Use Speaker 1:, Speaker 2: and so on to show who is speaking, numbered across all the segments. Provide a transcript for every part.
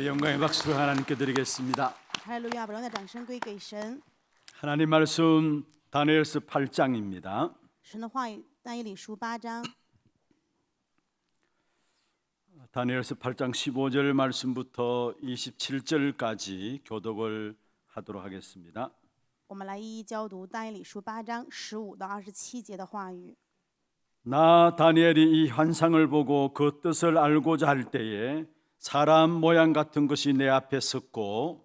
Speaker 1: 영광의 박수를 하나님께 드리겠습니다.
Speaker 2: 哈利路亚！把荣耀的掌声归给神。
Speaker 1: 하나님 말씀 다니엘서 8장입니다.
Speaker 2: 神的话语，但以理书8章，
Speaker 1: 다니엘서 8장 15절 말씀부터 27절까지 교독을 하도록 하겠습니다.
Speaker 2: 我们来一一教读但以理书8章15到27节的话语。
Speaker 1: 나 다니엘이 이 환상을 보고 그 뜻을 알고자 할 때에 사람 모양 같은 것이 내 앞에 섰고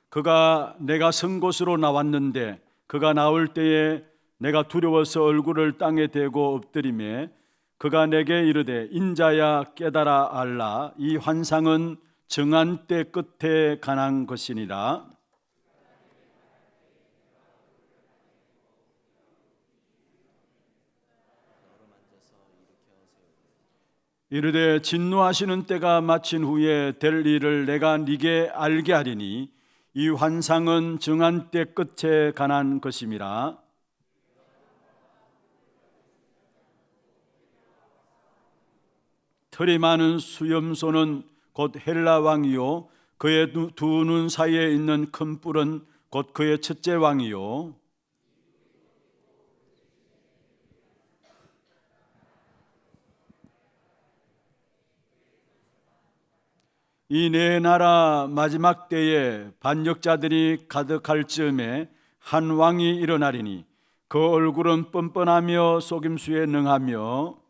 Speaker 1: 그가 내가 선 곳으로 나왔는데 그가 나올 때에 내가 두려워서 얼굴을 땅에 대고 엎드리매 그가 내게 이르되 인자야 깨달아 알라 이 환상은 정한 때 끝에 관한 것이니라. 이르되 진노하시는 때가 마친 후에 될 일을 내가 네게 알게 하리니 이 환상은 정한 때 끝에 관한 것임이라. 털이 많은 수염소는 곧 헬라 왕이요 그의 두 눈 사이에 있는 큰 뿔은 곧 그의 첫째 왕이요 이 네 나라 마지막 때에 반역자들이 가득할 즈음에 한 왕이 일어나리니 그 얼굴은 뻔뻔하며 속임수에 능하며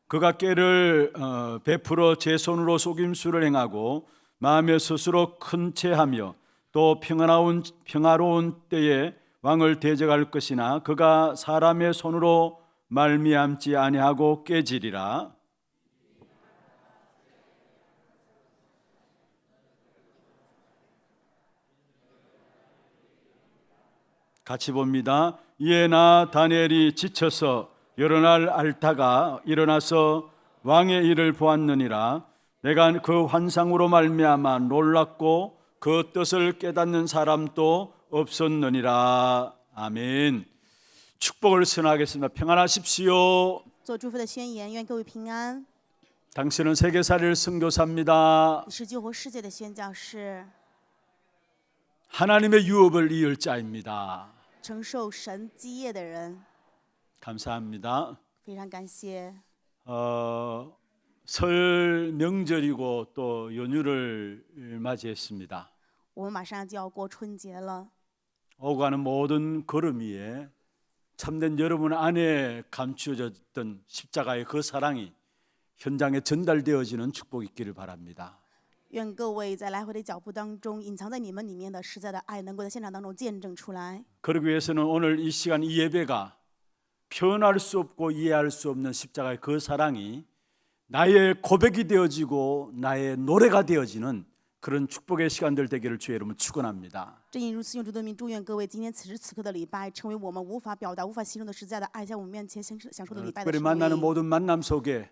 Speaker 1: 그가 꾀를 베풀어 제 손으로 속임수를 행하고 마음에 스스로 큰 채하며 또 평화로운 때에 왕을 대적할 것이나 그가 사람의 손으로 말미암지 아니하고 깨지리라. 같이 봅니다. 이에 나 다니엘이 지쳐서 여러 날 앓다가 일어나서 왕의 일을 보았느니라. 내가 그 환상으로 말미암아 놀랐고 그 뜻을 깨닫는 사람도 없었느니라. 아멘. 축복을 선하겠습니다. 평안하십시오.
Speaker 2: 做祝福的宣言，愿各位平安。
Speaker 1: 당신은 세계살이를 선교사입니다.
Speaker 2: 你是救活世界的宣教士，
Speaker 1: 하나님의 유업을 이을 자입니다.
Speaker 2: 承受神基业的人。
Speaker 1: 감사합니다.
Speaker 2: 非常感谢。
Speaker 1: 설 명절이고 또 연휴를 맞이했습니다.
Speaker 2: 我们马上就要过春节了，
Speaker 1: 오고 가는 모든 걸음 위에 참된 여러분 안에 감추어졌던 십자가의 그 사랑이 현장에 전달되어지는 축복이 있기를 바랍니다.
Speaker 2: 愿各位在来回的脚步当中，隐藏在你们里面的实在的爱，能够在现场当中见证出来。
Speaker 1: 그러기 위해서는 오늘 이 시간 이 예배가 표현할 수 없고 이해할 수 없는 십자가의 그 사랑이 나의 고백이 되어지고 나의 노래가 되어지는 그런 축복의 시간들 되기를 주의 이름으로 축원합니다.
Speaker 2: 正因如此，用主的名祝愿各位今天此时此刻的礼拜，成为我们无法表达、无法形容的实在的爱，在我们面前享受的礼拜的
Speaker 1: 특별히
Speaker 2: 成
Speaker 1: 만나는
Speaker 2: 为。
Speaker 1: 모든 만남 속에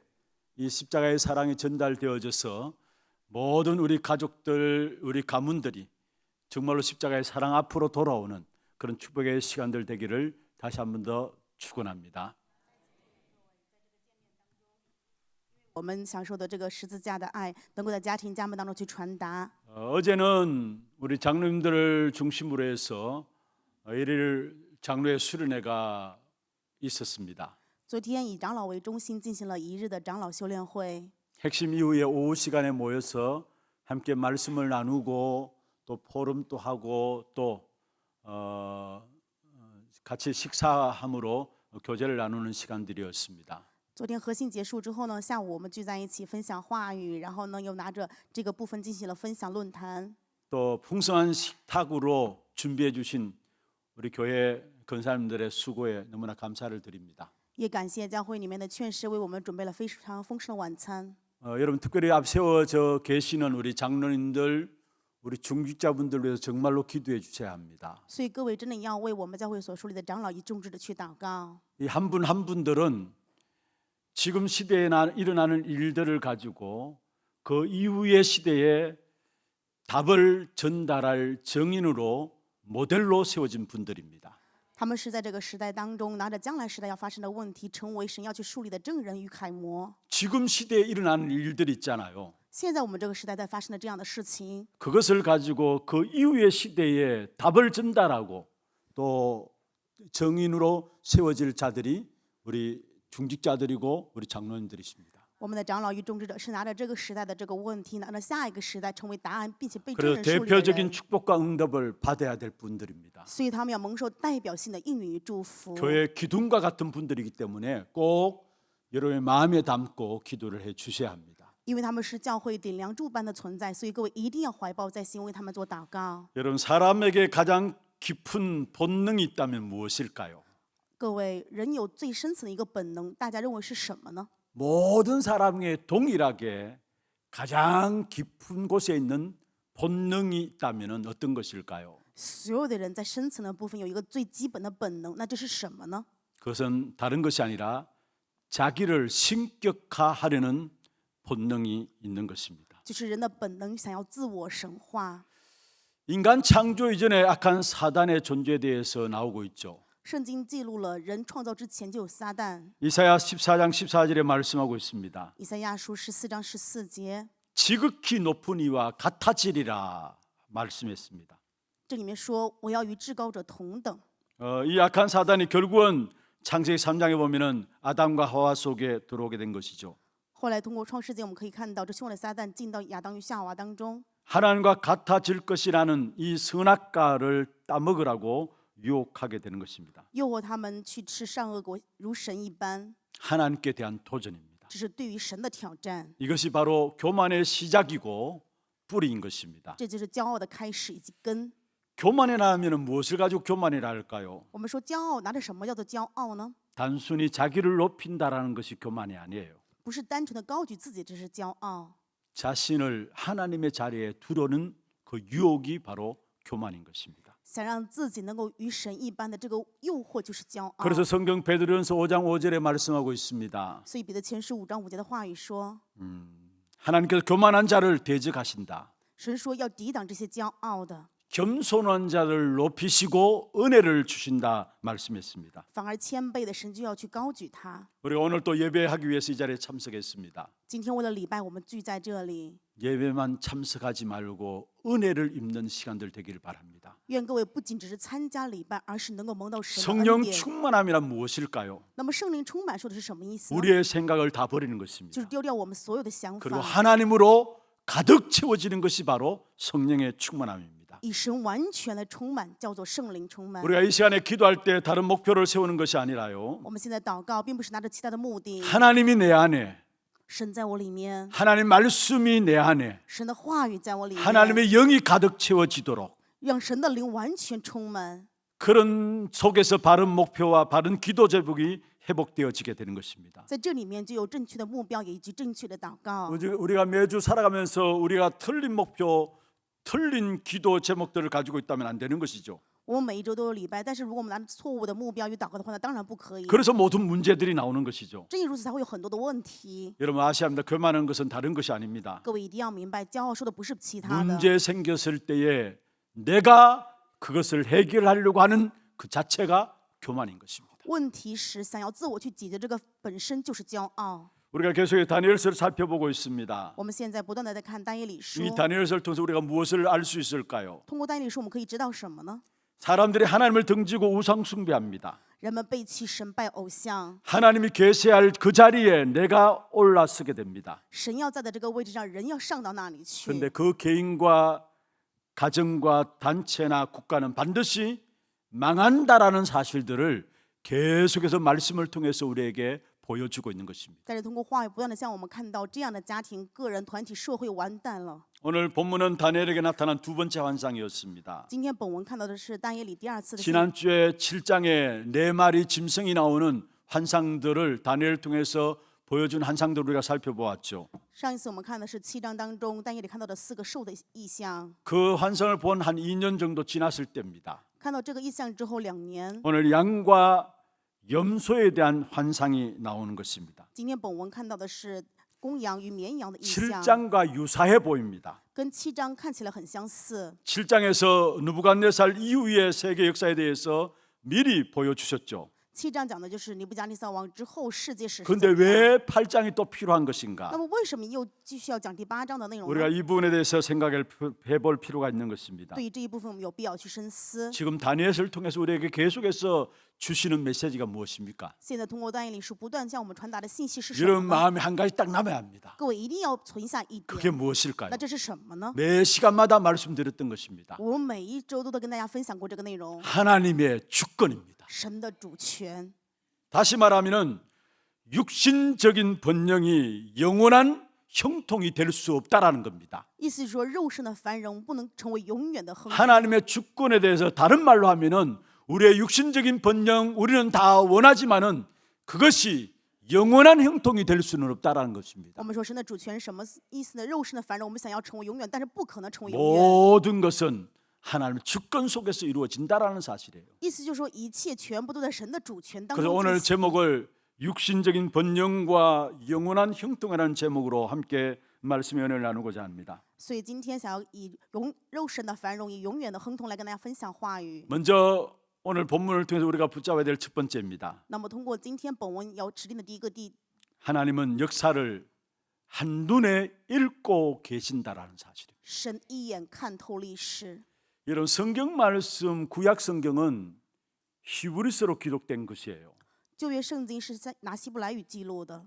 Speaker 1: 이 십자가의 사랑이 전달되어져서 모든 우리 가족들, 우리 가문들이 정말로 십자가의 사랑 앞으로 돌아오는 그런 축복의 시간들 되기를 다시 한 번 더 축원합니다.
Speaker 2: 我们享受的这个十字架的爱，能够在家庭、家门当中去传达。
Speaker 1: 어제는 우리 장로님들을 중심으로 해서 일일 장로의 수련회가 있었습니다.
Speaker 2: 昨天以长老为中心进行了一日的长老修炼会。
Speaker 1: 핵심 이후에 오후 시간에 모여서 함께 말씀을 나누고 또 포럼도 하고 또 같이 식사함으로 교제를 나누는 시간들이었습니다.
Speaker 2: 昨天核心结束之后呢，下午我们聚在一起分享话语，然后呢又拿着这个部分进行了分享论坛。
Speaker 1: 또 풍성한 식탁으로 준비해 주신 우리 교회 권사님들의 수고에 너무나 감사를 드립니다.
Speaker 2: 也感谢教会里面的劝师为我们准备了非常丰盛的晚餐。
Speaker 1: 여러분 특별히 앞세워져 계시는 우리 장로님들, 우리 중직자분들 위해서 정말로 기도해 주셔야 합니다.
Speaker 2: 所以各位真的要为我们教会所属里的长老一众志的去祷告。
Speaker 1: 이 한 분 한 분들은 지금 시대에 일어나는 일들을 가지고 그 이후의 시대에 답을 전달할 정인으로 모델로 세워진 분들입니다.
Speaker 2: 他们是在这个时代当中，拿着将来时代要发生的问题，成为神要去树立的证人与楷模。
Speaker 1: 지금 시대에 일어나는 일들이 있잖아요.
Speaker 2: 现在我们这个时代在发生的这样的事情，
Speaker 1: 그것을 가지고 그 이후의 시대에 답을 전달하고 또 정인으로 세워질 자들이 우리 중직자들이고 우리 장로님들이십니다.
Speaker 2: 我们的长老与众志者是拿着这个时代的这个问题，拿着下一个时代成为答案，并且被证
Speaker 1: 그래서
Speaker 2: 人树立的
Speaker 1: 대표적인
Speaker 2: 人。
Speaker 1: 축복과 응답을 받아야 될 분들입니다.
Speaker 2: 所以他们要蒙受代表性的应允与祝福。
Speaker 1: 교회 기둥과 같은 분들이기 때문에 꼭 여러분의 마음에 담고 기도를 해 주셔야 합니다.
Speaker 2: 因为他们是教会顶梁柱般的存在，所以各位一定要怀抱在心，为他们做祷告。
Speaker 1: 여러분 사람에게 가장 깊은 본능이 있다면 무엇일까요?
Speaker 2: 各位，人有最深层的一个本能，大家认为是什么呢？
Speaker 1: 모든 사람에게 동일하게 가장 깊은 곳에 있는 본능이 있다면 어떤 것일까요?
Speaker 2: 所有的人在深层的部分有一个最基本的本能，那这是什么呢？
Speaker 1: 그것은 다른 것이 아니라 자기를 신격화하려는 본능이 있는 것입니다.
Speaker 2: 就是人的本能想要自我神化。
Speaker 1: 인간 창조 이전에 악한 사단의 존재에 대해서 나오고 있죠.
Speaker 2: 圣经记录了人创造之前就有撒旦。
Speaker 1: 이사야 14장 14절에 말씀하고 있습니다.
Speaker 2: 以赛亚书14章14节，
Speaker 1: 지극히 높은 이와 같아지리라 말씀했습니다.
Speaker 2: 这里面说我要与至高者同等。
Speaker 1: 이 악한 사단이 결국은 창세기 3장에 보면은 아담과 하와 속에 들어오게 된 것이죠.
Speaker 2: 后来通过创世纪，我们可以看到这凶恶的撒旦进到亚当与夏娃当中，
Speaker 1: 하나님과 같아질 것이라는 이 선악과를 따먹으라고 유혹하게 되는 것입니다.
Speaker 2: 诱惑他们去吃善恶果，如神一般。
Speaker 1: 하나님께 대한 도전입니다.
Speaker 2: 这是对于神的挑战，
Speaker 1: 이것이 바로 교만의 시작이고 뿌리인 것입니다.
Speaker 2: 这就是骄傲的开始以及根。
Speaker 1: 교만이라 하면 무엇을 가지고 교만이라 할까요?
Speaker 2: 我们说骄傲，拿着什么叫做骄傲呢？
Speaker 1: 단순히 자기를 높인다라는 것이 교만이 아니에요.
Speaker 2: 不是单纯的高举自己，这是骄傲。
Speaker 1: 자신을 하나님의 자리에 두려는 그 유혹이 바로 교만인 것입니다.
Speaker 2: 想让自己能够与神一般的这个诱惑就是骄傲。
Speaker 1: 그래서 성경 베드로전서 5장 5절에 말씀하고 있습니다.
Speaker 2: 所以彼得前书5章5节的话语说，
Speaker 1: 하나님께서 교만한 자를 대적하신다.
Speaker 2: 神说要抵挡这些骄傲的，
Speaker 1: 겸손한 자를 높이시고 은혜를 주신다 말씀했습니다.
Speaker 2: 反而谦卑的神就要去高举他。
Speaker 1: 우리 오늘 또 예배하기 위해서 이 자리에 참석했습니다.
Speaker 2: 今天为了礼拜，我们聚在这里，
Speaker 1: 예배만 참석하지 말고 은혜를 입는 시간들 되기를 바랍니다.
Speaker 2: 愿各位不仅只是参加礼拜，而是能够蒙到神的
Speaker 1: 성령
Speaker 2: 恩典。
Speaker 1: 충만함이란 무엇일까요?
Speaker 2: 那么圣灵充满说的是什么意思呢？
Speaker 1: 우리의 생각을 다 버리는
Speaker 2: 就
Speaker 1: 것입니다.
Speaker 2: 是丢掉我们所有的想
Speaker 1: 그리고
Speaker 2: 法，
Speaker 1: 하나님으로 가득 채워지는 것이 바로 성령의 충만함입니다.
Speaker 2: 以神完全的充满，叫做圣灵充满。
Speaker 1: 우리가 이 시간에 기도할 때 다른 목표를 세우는 것이 아니라요.
Speaker 2: 我们现在祷告，并不是拿着其他的目的，
Speaker 1: 하나님이 내 안에,
Speaker 2: 神在我里面，
Speaker 1: 하나님 말씀이 내 안에,
Speaker 2: 神的话语在我里面，
Speaker 1: 하나님의 영이 가득 채워지도록
Speaker 2: 让神的灵完全充满。
Speaker 1: 그런 속에서 바른 목표와 바른 기도 제복이 회복되어지게 되는 것입니다.
Speaker 2: 在这里面就有正确的目标，也以及正确的祷告。
Speaker 1: 우리가 매주 살아가면서 우리가 틀린 목표, 틀린 기도 제목들을 가지고 있다면 안 되는 것이죠.
Speaker 2: 我们每一周都有礼拜，但是如果我们拿着错误的目标与祷告的话，那当然不可以。
Speaker 1: 그래서 모든 문제들이 나오는 것이죠.
Speaker 2: 正因如此，才会有很多的问题。
Speaker 1: 여러분 아셔야 합니다. 교만한 것은 다른 것이 아닙니다.
Speaker 2: 各位一定要明白，骄傲说的不是其他的，
Speaker 1: 문제 생겼을 때에 내가 그것을 해결하려고 하는 그 자체가 교만인 것입니다.
Speaker 2: 问题时想要自我去解决这个本身就是骄傲。
Speaker 1: 우리가 계속 다니엘서를 살펴보고 있습니다.
Speaker 2: 我们现在不断的在看但以理书，
Speaker 1: 이 다니엘서를 통해서 우리가 무엇을 알 수 있을까요?
Speaker 2: 通过但以理书，我们可以知道什么呢？
Speaker 1: 사람들이 하나님을 등지고 우상 숭배합니다.
Speaker 2: 人们背弃神，拜偶像。
Speaker 1: 하나님이 계시할 그 자리에 내가 올라서게 됩니다.
Speaker 2: 神要在的这个位置上，人要上到那里去。
Speaker 1: 그런데 그 개인과 가정과 단체나 국가는 반드시 망한다라는 사실들을 계속해서 말씀을 통해서 우리에게 보여주고 있는 것입니다.
Speaker 2: 但是通过话语不断的向我们看到，这样的家庭、个人、团体、社会完蛋了。
Speaker 1: 오늘 본문은 다니엘에게 나타난 두 번째 환상이었습니다.
Speaker 2: 今天本文看到的是但以理第二次的
Speaker 1: 지난주에 7장에 네 마리 짐승이 나오는 환상들을 다니엘을 통해서 보여준 환상들을 우리가 살펴보았죠.
Speaker 2: 上一次我们看的是7章当中但以理看到的4个兽的意象，
Speaker 1: 그 환상을 본 한 2년 정도 지났을 때입니다.
Speaker 2: 看到这个意象之后2年，
Speaker 1: 오늘 양과 염소에 대한 환상이 나오는 것입니다.
Speaker 2: 今天本文看到的是公羊与绵羊的意象，
Speaker 1: 7장과 유사해 보입니다.
Speaker 2: 跟7章看起来很相似。
Speaker 1: 7장에서 느부갓네살 이후의 세계 역사에 대해서 미리 보여주셨죠.
Speaker 2: 7章讲的就是尼布甲尼撒王之后世界史是
Speaker 1: 그런데
Speaker 2: 怎么样。
Speaker 1: 왜 8장이 또 필요한 것인가?
Speaker 2: 那么为什么又继续要讲第8章的内容
Speaker 1: 우리가
Speaker 2: 呢？
Speaker 1: 이 부분에 대해서 생각을 해볼 필요가 있는 것입니다.
Speaker 2: 对于这一部分，我们有必要去深思。
Speaker 1: 지금 다니엘을 통해서 우리에게 계속해서 주시는 메시지가 무엇입니까?
Speaker 2: 现在通过但以理书不断向我们传达的信息是什
Speaker 1: 이런
Speaker 2: 么呢？
Speaker 1: 마음이 한 가지 딱 남아야 합니다.
Speaker 2: 各位一定要存下一
Speaker 1: 그게
Speaker 2: 点，
Speaker 1: 무엇일까요?
Speaker 2: 那这是什么呢？
Speaker 1: 매 시간마다 말씀드렸던 것입니다.
Speaker 2: 我们每一周都跟大家分享过这个内容，
Speaker 1: 하나님의 주권입니다.
Speaker 2: 神的主权。
Speaker 1: 다시 말하면은 육신적인 번영이 영원한 형통이 될 수 없다라는 겁니다.
Speaker 2: 意思是说，肉身的繁荣不能成为永远的亨通。
Speaker 1: 하나님의 주권에 대해서 다른 말로 하면은 우리의 육신적인 번영 우리는 다 원하지만은 그것이 영원한 형통이 될 수는 없다라는 것입니다.
Speaker 2: 我们说神的主权是什么意思呢？肉身的繁荣，我们想要成为永远，但是不可能成为永远。
Speaker 1: 모든 것은 하나님의 주권 속에서 이루어진다라는 사실이에요.
Speaker 2: 意思就是说，一切全部都在神的主权当
Speaker 1: 그래서
Speaker 2: 中
Speaker 1: 오늘
Speaker 2: 进行。
Speaker 1: 제목을 육신적인 번영과 영원한 형통이라는 제목으로 함께 말씀의 은혜를 나누고자 합니다.
Speaker 2: 所以今天想要以肉身的繁荣，以永远的亨通来跟大家分享话语。
Speaker 1: 먼저 오늘 본문을 통해서 우리가 붙잡아야 될 첫 번째입니다.
Speaker 2: 那么通过今天本文要指定的第一个地，
Speaker 1: 하나님은 역사를 한눈에 읽고 계신다라는 사실이에요.
Speaker 2: 神一眼看透历史。
Speaker 1: 이런 성경 말씀 구약 성경은 히브리서로 기록된 것이에요.
Speaker 2: 旧约圣经是在拿希伯来语记录的，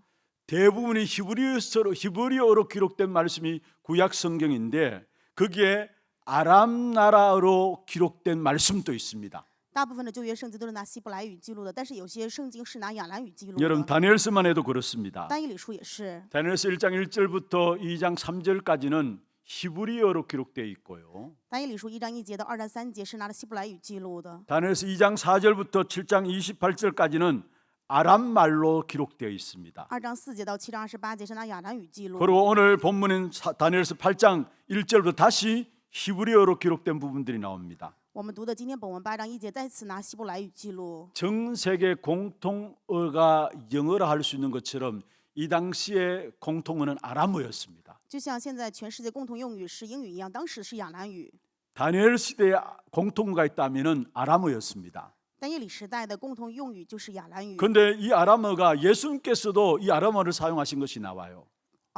Speaker 1: 대부분이 히브리어로 기록된 말씀이 구약 성경인데 거기에 아람 나라로 기록된 말씀도 있습니다.
Speaker 2: 大部分的旧约圣经都是拿希伯来语记录的，但是有些圣经是拿亚兰语记录
Speaker 1: 여러분
Speaker 2: 的。
Speaker 1: 다니엘서만 해도 그렇습니다.
Speaker 2: 但以理书也是，
Speaker 1: 다니엘서 1장 1절부터 2장 3절까지는 히브리어로 기록되어 있고요.
Speaker 2: 但以理书1章1节到2章3节是拿的希伯来语记录的。
Speaker 1: 다니엘서 2장 4절부터 7장 28절까지는 아람 말로 기록되어 있습니다.
Speaker 2: 2章4节到7章28节是拿亚兰语记录。
Speaker 1: 그리고 오늘 본문인 다니엘서 8장 1절부터 다시 히브리어로 기록된 부분들이 나옵니다.
Speaker 2: 我们读的今天本文8章1节再次拿希伯来语记录。
Speaker 1: 전 세계 공통어가 영어라 할 수 있는 것처럼 이 당시에 공통어는 아람어였습니다.
Speaker 2: 就像现在全世界共同用语是英语一样，当时是亚兰语。
Speaker 1: 다니엘 시대에 공통어가 있다면은 아람어였습니다.
Speaker 2: 但以理时代的共同用语就是亚兰语。
Speaker 1: 그런데 이 아람어가 예수님께서도 이 아람어를 사용하신 것이 나와요.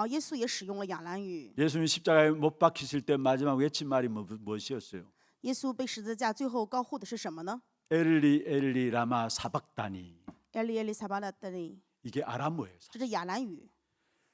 Speaker 2: 耶稣也使用了亚兰语。
Speaker 1: 예수님 십자가에 못 박히실 때 마지막 외친 말이 무엇이었어요?
Speaker 2: 耶稣被十字架最后高呼的是什么呢？
Speaker 1: 엘리 엘리 라마 사박다니.
Speaker 2: 埃利埃利撒巴拉德利，
Speaker 1: 이게 아람어예요.
Speaker 2: 这是亚兰语。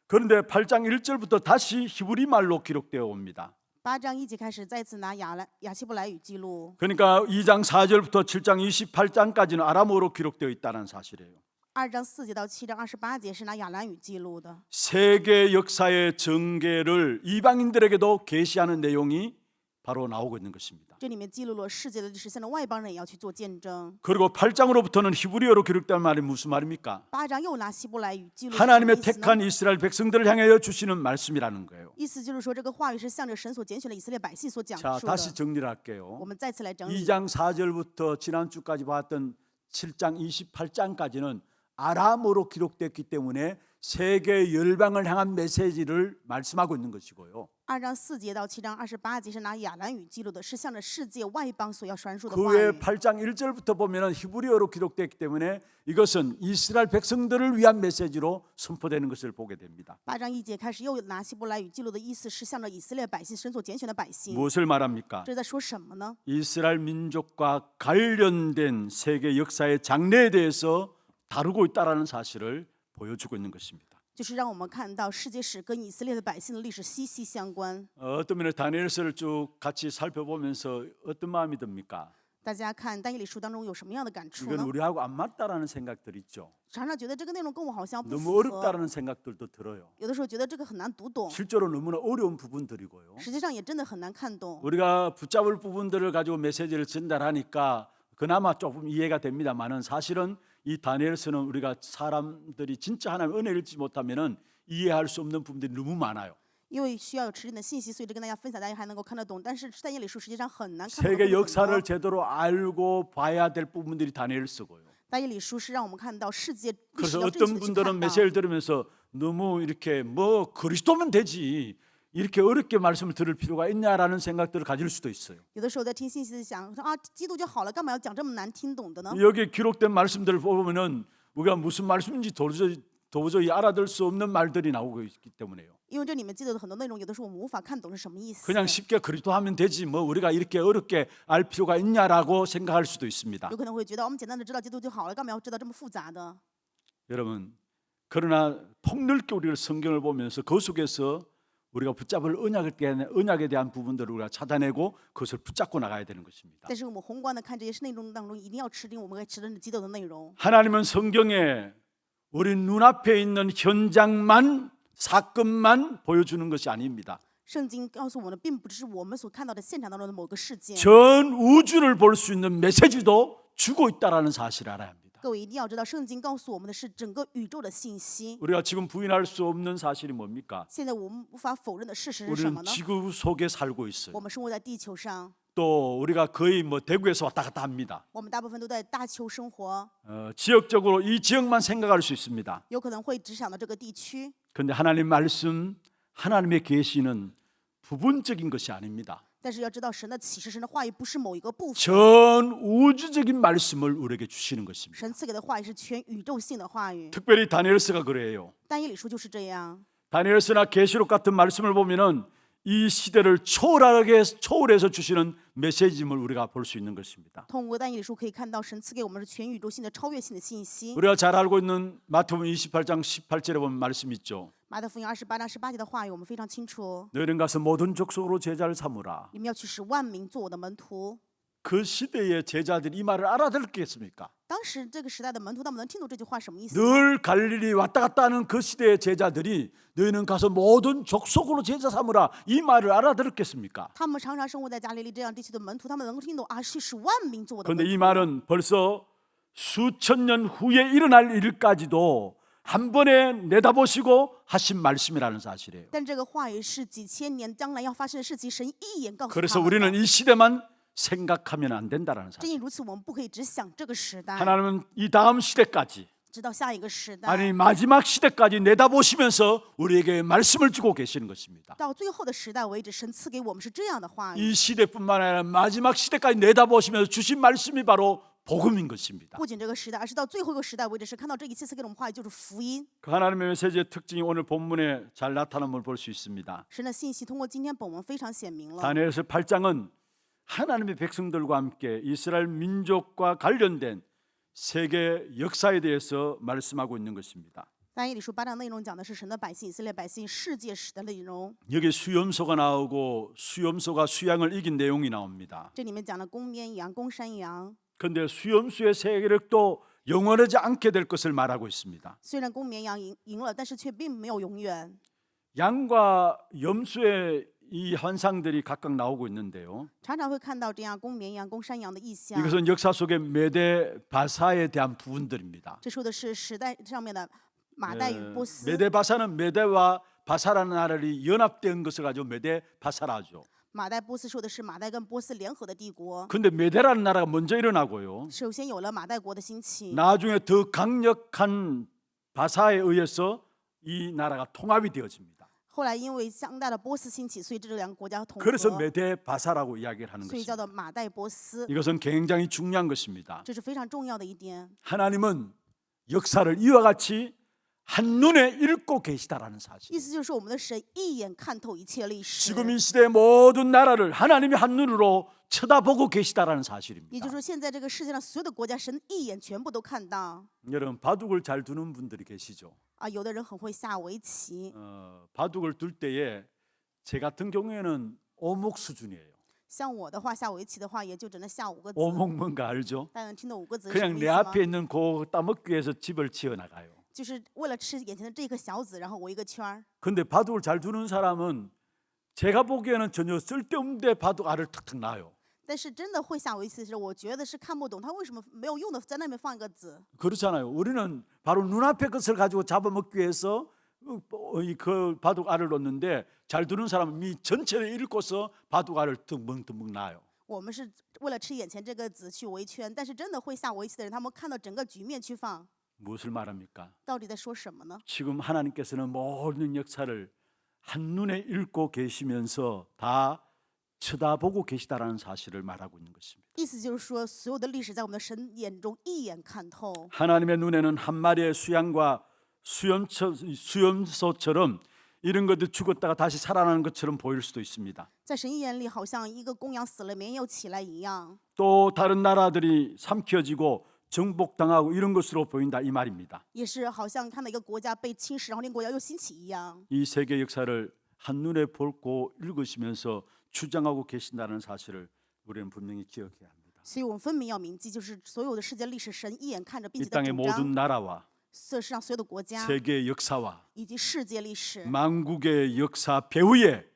Speaker 1: 그런데 8장 1절부터 다시 히브리 말로 기록되어 옵니다.
Speaker 2: 8章1节开始再次拿亚希伯来语记录。
Speaker 1: 그러니까 2장 4절부터 7장 28장까지는 아람어로 기록되어 있다는 사실이에요.
Speaker 2: 2章4节到7章28节是拿亚兰语记录的。
Speaker 1: 세계 역사의 전개를 이방인들에게도 계시하는 내용이 바로 나오고 있는 것입니다.
Speaker 2: 这里面记录了世界的历史，现在外邦人也要去做见证。
Speaker 1: 그리고 8장으로부터는 히브리어로 기록된 말이 무슨 말입니까?
Speaker 2: 8章又拿希伯来语记录，
Speaker 1: 하나님의
Speaker 2: 什么意思呢？
Speaker 1: 택한 이스라엘 백성들을 향하여 주시는 말씀이라는 거예요.
Speaker 2: 意思就是说，这个话语是向着神所拣选的以色列百姓所讲
Speaker 1: 자,
Speaker 2: 述
Speaker 1: 다시
Speaker 2: 的。
Speaker 1: 정리를
Speaker 2: 我
Speaker 1: 할게요.
Speaker 2: 们再次来整理。
Speaker 1: 2장 4절부터 지난주까지 봤던 7장 28장까지는 아람어로 기록됐기 때문에 세계 열방을 향한 메시지를 말씀하고 있는 것이고요.
Speaker 2: 2章4节到7章28节是拿亚兰语记录的，是向着世界外邦所要传输的
Speaker 1: 그
Speaker 2: 话
Speaker 1: 외에
Speaker 2: 语。
Speaker 1: 8장 1절부터 보면은 히브리어로 기록됐기 때문에 이것은 이스라엘 백성들을 위한 메시지로 선포되는 것을 보게 됩니다.
Speaker 2: 8章1节开始又拿希伯来语记录的意思是向着以色列百姓，神所拣选的百姓。
Speaker 1: 무엇을 말합니까?
Speaker 2: 这是在说什么呢？
Speaker 1: 이스라엘 민족과 관련된 세계 역사의 장래에 대해서 다루고 있다라는 사실을 보여주고 있는 것입니다.
Speaker 2: 就是让我们看到世界史跟以色列的百姓的历史息息相关。
Speaker 1: 어떤 면에 다니엘서를 쭉 같이 살펴보면서 어떤 마음이 듭니까?
Speaker 2: 大家看但以理书当中有什么样的感触
Speaker 1: 이건
Speaker 2: 呢？
Speaker 1: 우리하고 안 맞다라는 생각들 있죠.
Speaker 2: 常常觉得这个内容跟我好像不
Speaker 1: 너무
Speaker 2: 符合，
Speaker 1: 어렵다라는 생각들도 들어요.
Speaker 2: 有的时候觉得这个很难读懂，
Speaker 1: 실제로 너무나 어려운 부분들이고요.
Speaker 2: 实际上也真的很难看懂。
Speaker 1: 우리가 붙잡을 부분들을 가지고 메시지를 전달하니까 그나마 조금 이해가 됩니다만은 사실은 이 다니엘서는 우리가 사람들이 진짜 하나님 은혜를 잊지 못하면은 이해할 수 없는 부분들이 너무 많아요.
Speaker 2: 因为需要有持定的信息，所以这跟大家分享，大家还能够看得懂。但是但以理书实际上很难看懂
Speaker 1: 세계
Speaker 2: 很多。
Speaker 1: 역사를 제대로 알고 봐야 될 부분들이 다니엘서고요.
Speaker 2: 但以理书是让我们看到世界历史
Speaker 1: 그래서
Speaker 2: 要正
Speaker 1: 어떤
Speaker 2: 确的去
Speaker 1: 분들은
Speaker 2: 看到。
Speaker 1: 메시지를 들으면서 너무 이렇게 뭐 그리스도면 되지 이렇게 어렵게 말씀을 들을 필요가 있냐라는 생각들을 가질 수도 있어요.
Speaker 2: 有的时候在听信息想说啊，基督就好了，干嘛要讲这么难听懂的呢？
Speaker 1: 여기 기록된 말씀들을 보면은 우리가 무슨 말씀인지 도저히 알아들 수 없는 말들이 나오고 있기 때문에요.
Speaker 2: 因为这里面记录的很多内容，有的时候我们无法看懂是什么意思。
Speaker 1: 그냥 쉽게 그리스도 하면 되지 뭐 우리가 이렇게 어렵게 알 필요가 있냐라고 생각할 수도 있습니다.
Speaker 2: 有可能会觉得我们简单的知道基督就好了，干嘛要知道这么复杂的？
Speaker 1: 여러분 그러나 폭넓게 우리가 성경을 보면서 그 속에서 우리가 붙잡을 언약에 대한 부분들을 우리가 찾아내고 그것을 붙잡고 나가야 되는 것입니다.
Speaker 2: 但是我们宏观的看这些内容当中，一定要持定我们该持定的基督的内容。
Speaker 1: 하나님은 성경에 우리 눈앞에 있는 현장만 사건만 보여주는 것이 아닙니다.
Speaker 2: 圣经告诉我们的，并不是我们所看到的现场当中的某个事件。
Speaker 1: 전 우주를 볼 수 있는 메시지도 주고 있다라는 사실을 알아야 합니다.
Speaker 2: 各位一定要知道，圣经告诉我们的是整个宇宙的信息。
Speaker 1: 우리가 지금 부인할 수 없는 사실이 뭡니까?
Speaker 2: 现在我们无法否认的事实是什
Speaker 1: 우리는
Speaker 2: 么呢？
Speaker 1: 지구 속에 살고 있어요.
Speaker 2: 我们生活在地球上，
Speaker 1: 또 우리가 거의 뭐 대구에서 왔다 갔다 합니다.
Speaker 2: 我们大部分都在大邱生活，
Speaker 1: 지역적으로 이 지역만 생각할 수 있습니다.
Speaker 2: 有可能会只想到这个地区。
Speaker 1: 그런데 하나님 말씀, 하나님의 계시는 부분적인 것이 아닙니다.
Speaker 2: 但是要知道，神的启示、神的话语不是某一个部分，
Speaker 1: 전 우주적인 말씀을 우리에게 주시는 것입니다.
Speaker 2: 神赐给的话语是全宇宙性的话语。
Speaker 1: 특별히 다니엘서가 그래요.
Speaker 2: 但以理书就是这样。
Speaker 1: 다니엘서나 계시록 같은 말씀을 보면은 이 시대를 초월해서 주시는 메시지임을 우리가 볼 수 있는 것입니다.
Speaker 2: 通过但以理书可以看到，神赐给我们是全宇宙性的、超越性的信息。
Speaker 1: 우리가 잘 알고 있는 마태복음 28장 18절에 보면 말씀 있죠.
Speaker 2: 马太福音28章18节的话语，我们非常清楚。
Speaker 1: 너희는 가서 모든 족속으로 제자를 삼으라.
Speaker 2: 你们要去使万民做我的门徒。
Speaker 1: 그 시대의 제자들이 이 말을 알아들었겠습니까?
Speaker 2: 当时这个时代的门徒，他们能听懂这句话什么意思？
Speaker 1: 늘 갈릴리 왔다 갔다 하는 그 시대의 제자들이 너희는 가서 모든 족속으로 제자 삼으라 이 말을 알아들었겠습니까?
Speaker 2: 他们常常生活在加利利这样地区的门徒，他们能够听懂啊，去使万民做我的门
Speaker 1: 그런데
Speaker 2: 徒。
Speaker 1: 이 말은 벌써 수천 년 후에 일어날 일까지도 한 번에 내다보시고 하신 말씀이라는 사실이에요.
Speaker 2: 但这个话语是几千年将来要发生的事情，神一眼告诉
Speaker 1: 그래서
Speaker 2: 他们
Speaker 1: 우리는
Speaker 2: 的。
Speaker 1: 이 시대만 생각하면 안 된다라는
Speaker 2: 正
Speaker 1: 사실.
Speaker 2: 因如此，我们不可以只想这个时代，
Speaker 1: 하나님은 이 다음 시대까지
Speaker 2: 直到下一个时代，
Speaker 1: 아니 마지막 시대까지 내다보시면서 우리에게 말씀을 주고 계시는 것입니다.
Speaker 2: 到最后的时代为止，神赐给我们是这样的话语。
Speaker 1: 이 시대뿐만 아니라 마지막 시대까지 내다보시면서 주신 말씀이 바로 복음인 것입니다.
Speaker 2: 不仅这个时代，而是到最后一个时代为止，是看到这一切赐给我们话语就是福音。
Speaker 1: 그 하나님의 메시지의 특징이 오늘 본문에 잘 나타남을 볼 수 있습니다.
Speaker 2: 神的信息通过今天本文非常显明了。
Speaker 1: 다니엘서 8장은 하나님의 백성들과 함께 이스라엘 민족과 관련된 세계 역사에 대해서 말씀하고 있는 것입니다.
Speaker 2: 但以理书8章内容讲的是神的百姓以色列百姓世界史的内容。
Speaker 1: 여기 수염소가 나오고 수염소가 수양을 이긴 내용이 나옵니다.
Speaker 2: 这里面讲了公绵羊、公山羊。
Speaker 1: 그런데 수염소의 세력도 영원하지 않게 될 것을 말하고 있습니다.
Speaker 2: 虽然公绵羊赢了，但是却并没有永远。
Speaker 1: 양과 염소의 이 환상들이 각각 나오고 있는데요.
Speaker 2: 常常会看到这样公绵羊、公山羊的意象。
Speaker 1: 이것은 역사 속의 메데 바사에 대한 부분들입니다.
Speaker 2: 这说的是时代上面的马代与波斯。
Speaker 1: 메데 바사는 메데와 바사라는 나라들이 연합된 것을 가지고 메데 바사라죠.
Speaker 2: 马代波斯说的是马代跟波斯联合的帝国。
Speaker 1: 근데 메데라는 나라가 먼저 일어나고요.
Speaker 2: 首先有了马代国的兴起，
Speaker 1: 나중에 더 강력한 바사에 의해서 이 나라가 통합이 되어집니다.
Speaker 2: 后来因为强大的波斯兴起，所以这两个国家统
Speaker 1: 그래서
Speaker 2: 合，
Speaker 1: 메데 바사라고 이야기를 하는
Speaker 2: 所以叫
Speaker 1: 것입니다.
Speaker 2: 做马代波斯。
Speaker 1: 이것은 굉장히 중요한 것입니다.
Speaker 2: 这是非常重要的一点。
Speaker 1: 하나님은 역사를 이와 같이 한눈에 읽고 계시다라는
Speaker 2: 意
Speaker 1: 사실.
Speaker 2: 思就是我们的神一眼看透一切历史。
Speaker 1: 지금 이 시대의 모든 나라를 하나님이 한눈으로 쳐다보고 계시다라는
Speaker 2: 也
Speaker 1: 사실입니다.
Speaker 2: 就是说，现在这个世界上所有的国家，神一眼全部都看到。
Speaker 1: 여러분 바둑을 잘 두는 분들이 계시죠.
Speaker 2: 啊，有的人很会下围棋，
Speaker 1: 바둑을 둘 때에 제 같은 경우에는 오목 수준이에요.
Speaker 2: 像我的话下围棋的话，也就只能下5个字。
Speaker 1: 오목 뭔가 알죠?
Speaker 2: 大家能听懂5个字是什
Speaker 1: 그냥
Speaker 2: 么意
Speaker 1: 내
Speaker 2: 思吗？
Speaker 1: 앞에 있는 그 따먹기 위해서 집을 지어 나가요.
Speaker 2: 就是为了吃眼前的这颗小子，然后围一个圈儿。
Speaker 1: 근데 바둑을 잘 두는 사람은 제가 보기에는 전혀 쓸데없는데 바둑 알을 탁탁 놔요.
Speaker 2: 但是真的会吓我一次是，我觉得是看不懂他为什么没有用的在那边放一个子。
Speaker 1: 그렇잖아요. 우리는 바로 눈앞에 것을 가지고 잡아먹기 위해서 그 바둑알을 놓는데 잘 두는 사람은 이 전체를 읽고서 바둑알을 듬벙듬벙 놔요.
Speaker 2: 我们是为了吃眼前这个子去围圈，但是真的会吓我一次的人，他们看到整个局面去放，
Speaker 1: 무엇을 말합니까?
Speaker 2: 到底在说什么呢？
Speaker 1: 지금 하나님께서는 모든 역사를 한눈에 읽고 계시면서 다 쳐다보고 계시다라는 사실을 말하고 있는 것입니다.
Speaker 2: 意思就是说，所有的历史在我们的神眼中一眼看透。
Speaker 1: 하나님의 눈에는 한 마리의 수양과 수염소처럼 이런 것들 죽었다가 다시 살아나는 것처럼 보일 수도 있습니다.
Speaker 2: 在神眼里，好像一个公羊死了，绵又起来一样。
Speaker 1: 또 다른 나라들이 삼켜지고 정복당하고 이런 것으로 보인다 이 말입니다.
Speaker 2: 也是好像看到一个国家被侵蚀，然后另一个国家又兴起一样。
Speaker 1: 이 세계 역사를 한눈에 보고 읽으시면서 주장하고 계신다는 사실을 우리는 분명히 기억해야 합니다.
Speaker 2: 所以我们分明要铭记，就是所有的世界历史，神一眼看着，并
Speaker 1: 이
Speaker 2: 且在
Speaker 1: 땅의
Speaker 2: 主
Speaker 1: 모든
Speaker 2: 张
Speaker 1: 나라와
Speaker 2: 世上所有的国家
Speaker 1: 세계의 역사와
Speaker 2: 以及世界历史，
Speaker 1: 만국의 역사 배후에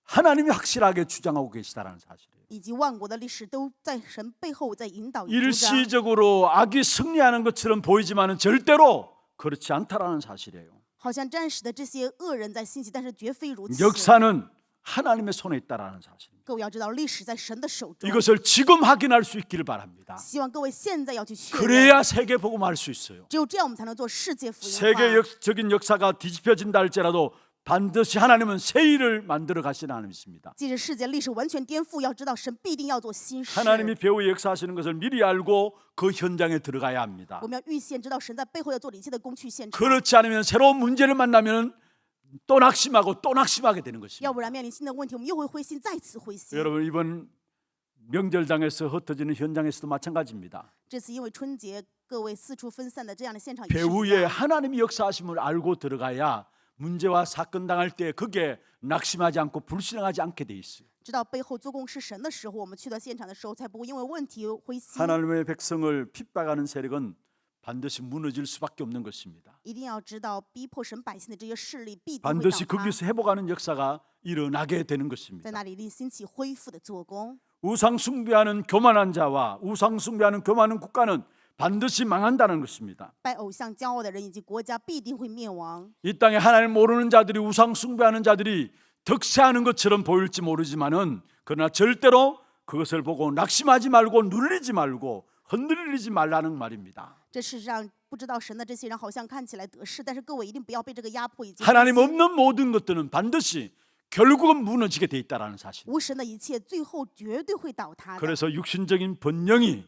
Speaker 1: 하나님이 확실하게 주장하고 계시다는 사실이에요.
Speaker 2: 以及万国的历史，都在神背后在引导与主张。
Speaker 1: 일시적으로 악이 승리하는 것처럼 보이지만은 절대로 그렇지 않다라는 사실이에요.
Speaker 2: 好像暂时的这些恶人在兴起，但是绝非如此。
Speaker 1: 역사는 하나님의 손에 있다라는 사실입니다.
Speaker 2: 各位要知道，历史在神的手中。
Speaker 1: 이것을 지금 확인할 수 있기를 바랍니다.
Speaker 2: 希望各位现在要去确认，
Speaker 1: 그래야 세계 복음할 수 있어요.
Speaker 2: 只有这样我们才能做世界福音化。
Speaker 1: 세계적인 역사가 뒤집혀진다 할지라도 반드시 하나님은 새 일을 만들어 가시는 하나님이십니다.
Speaker 2: 即使世界历史完全颠覆，要知道神必定要做新事。
Speaker 1: 하나님이 배후에 역사하시는 것을 미리 알고 그 현장에 들어가야 합니다.
Speaker 2: 我们要预先知道神在背后要做的一切的工去现场，
Speaker 1: 그렇지 않으면 새로운 문제를 만나면 또 낙심하고 또 낙심하게 되는
Speaker 2: 要
Speaker 1: 것입니다.
Speaker 2: 不然面临新的问题，我们又会灰心，再次灰心。
Speaker 1: 여러분 이번 명절당에서 흩어지는 현장에서도 마찬가지입니다.
Speaker 2: 这次因为春节，各位四处分散的这样的现场也是一
Speaker 1: 배후에
Speaker 2: 样。
Speaker 1: 하나님이 역사하심을 알고 들어가야 문제와 사건 당할 때 그게 낙심하지 않고 불신앙하지 않게 돼 있어요.
Speaker 2: 知道背后做工是神的时候，我们去到现场的时候，才不会因为问题灰心。
Speaker 1: 하나님의 백성을 핍박하는 세력은 반드시 무너질 수밖에 없는 것입니다.
Speaker 2: 一定要知道，逼迫神百姓的这些势力必定会
Speaker 1: 반드시
Speaker 2: 倒塌，
Speaker 1: 거기서 회복하는 역사가 일어나게 되는
Speaker 2: 在
Speaker 1: 것입니다.
Speaker 2: 那里一定兴起恢复的做工。
Speaker 1: 우상 숭배하는 교만한 자와 우상 숭배하는 교만한 국가는 반드시 망한다는 것입니다.
Speaker 2: 拜偶像骄傲的人以及国家必定会灭亡。
Speaker 1: 이 땅에 하나님 모르는 자들이 우상 숭배하는 자들이 득세하는 것처럼 보일지 모르지만은 그러나 절대로 그것을 보고 낙심하지 말고 눌리지 말고 흔들리지 말라는 말입니다.
Speaker 2: 这世上不知道神的这些人，好像看起来得势，但是各位一定不要被这个压迫以及
Speaker 1: 하나님
Speaker 2: 灰心
Speaker 1: 없는 모든 것들은 반드시 결국은 무너지게 돼 있다라는 사실.
Speaker 2: 无神的一切，最后绝对会倒塌的。
Speaker 1: 그래서 육신적인 번영이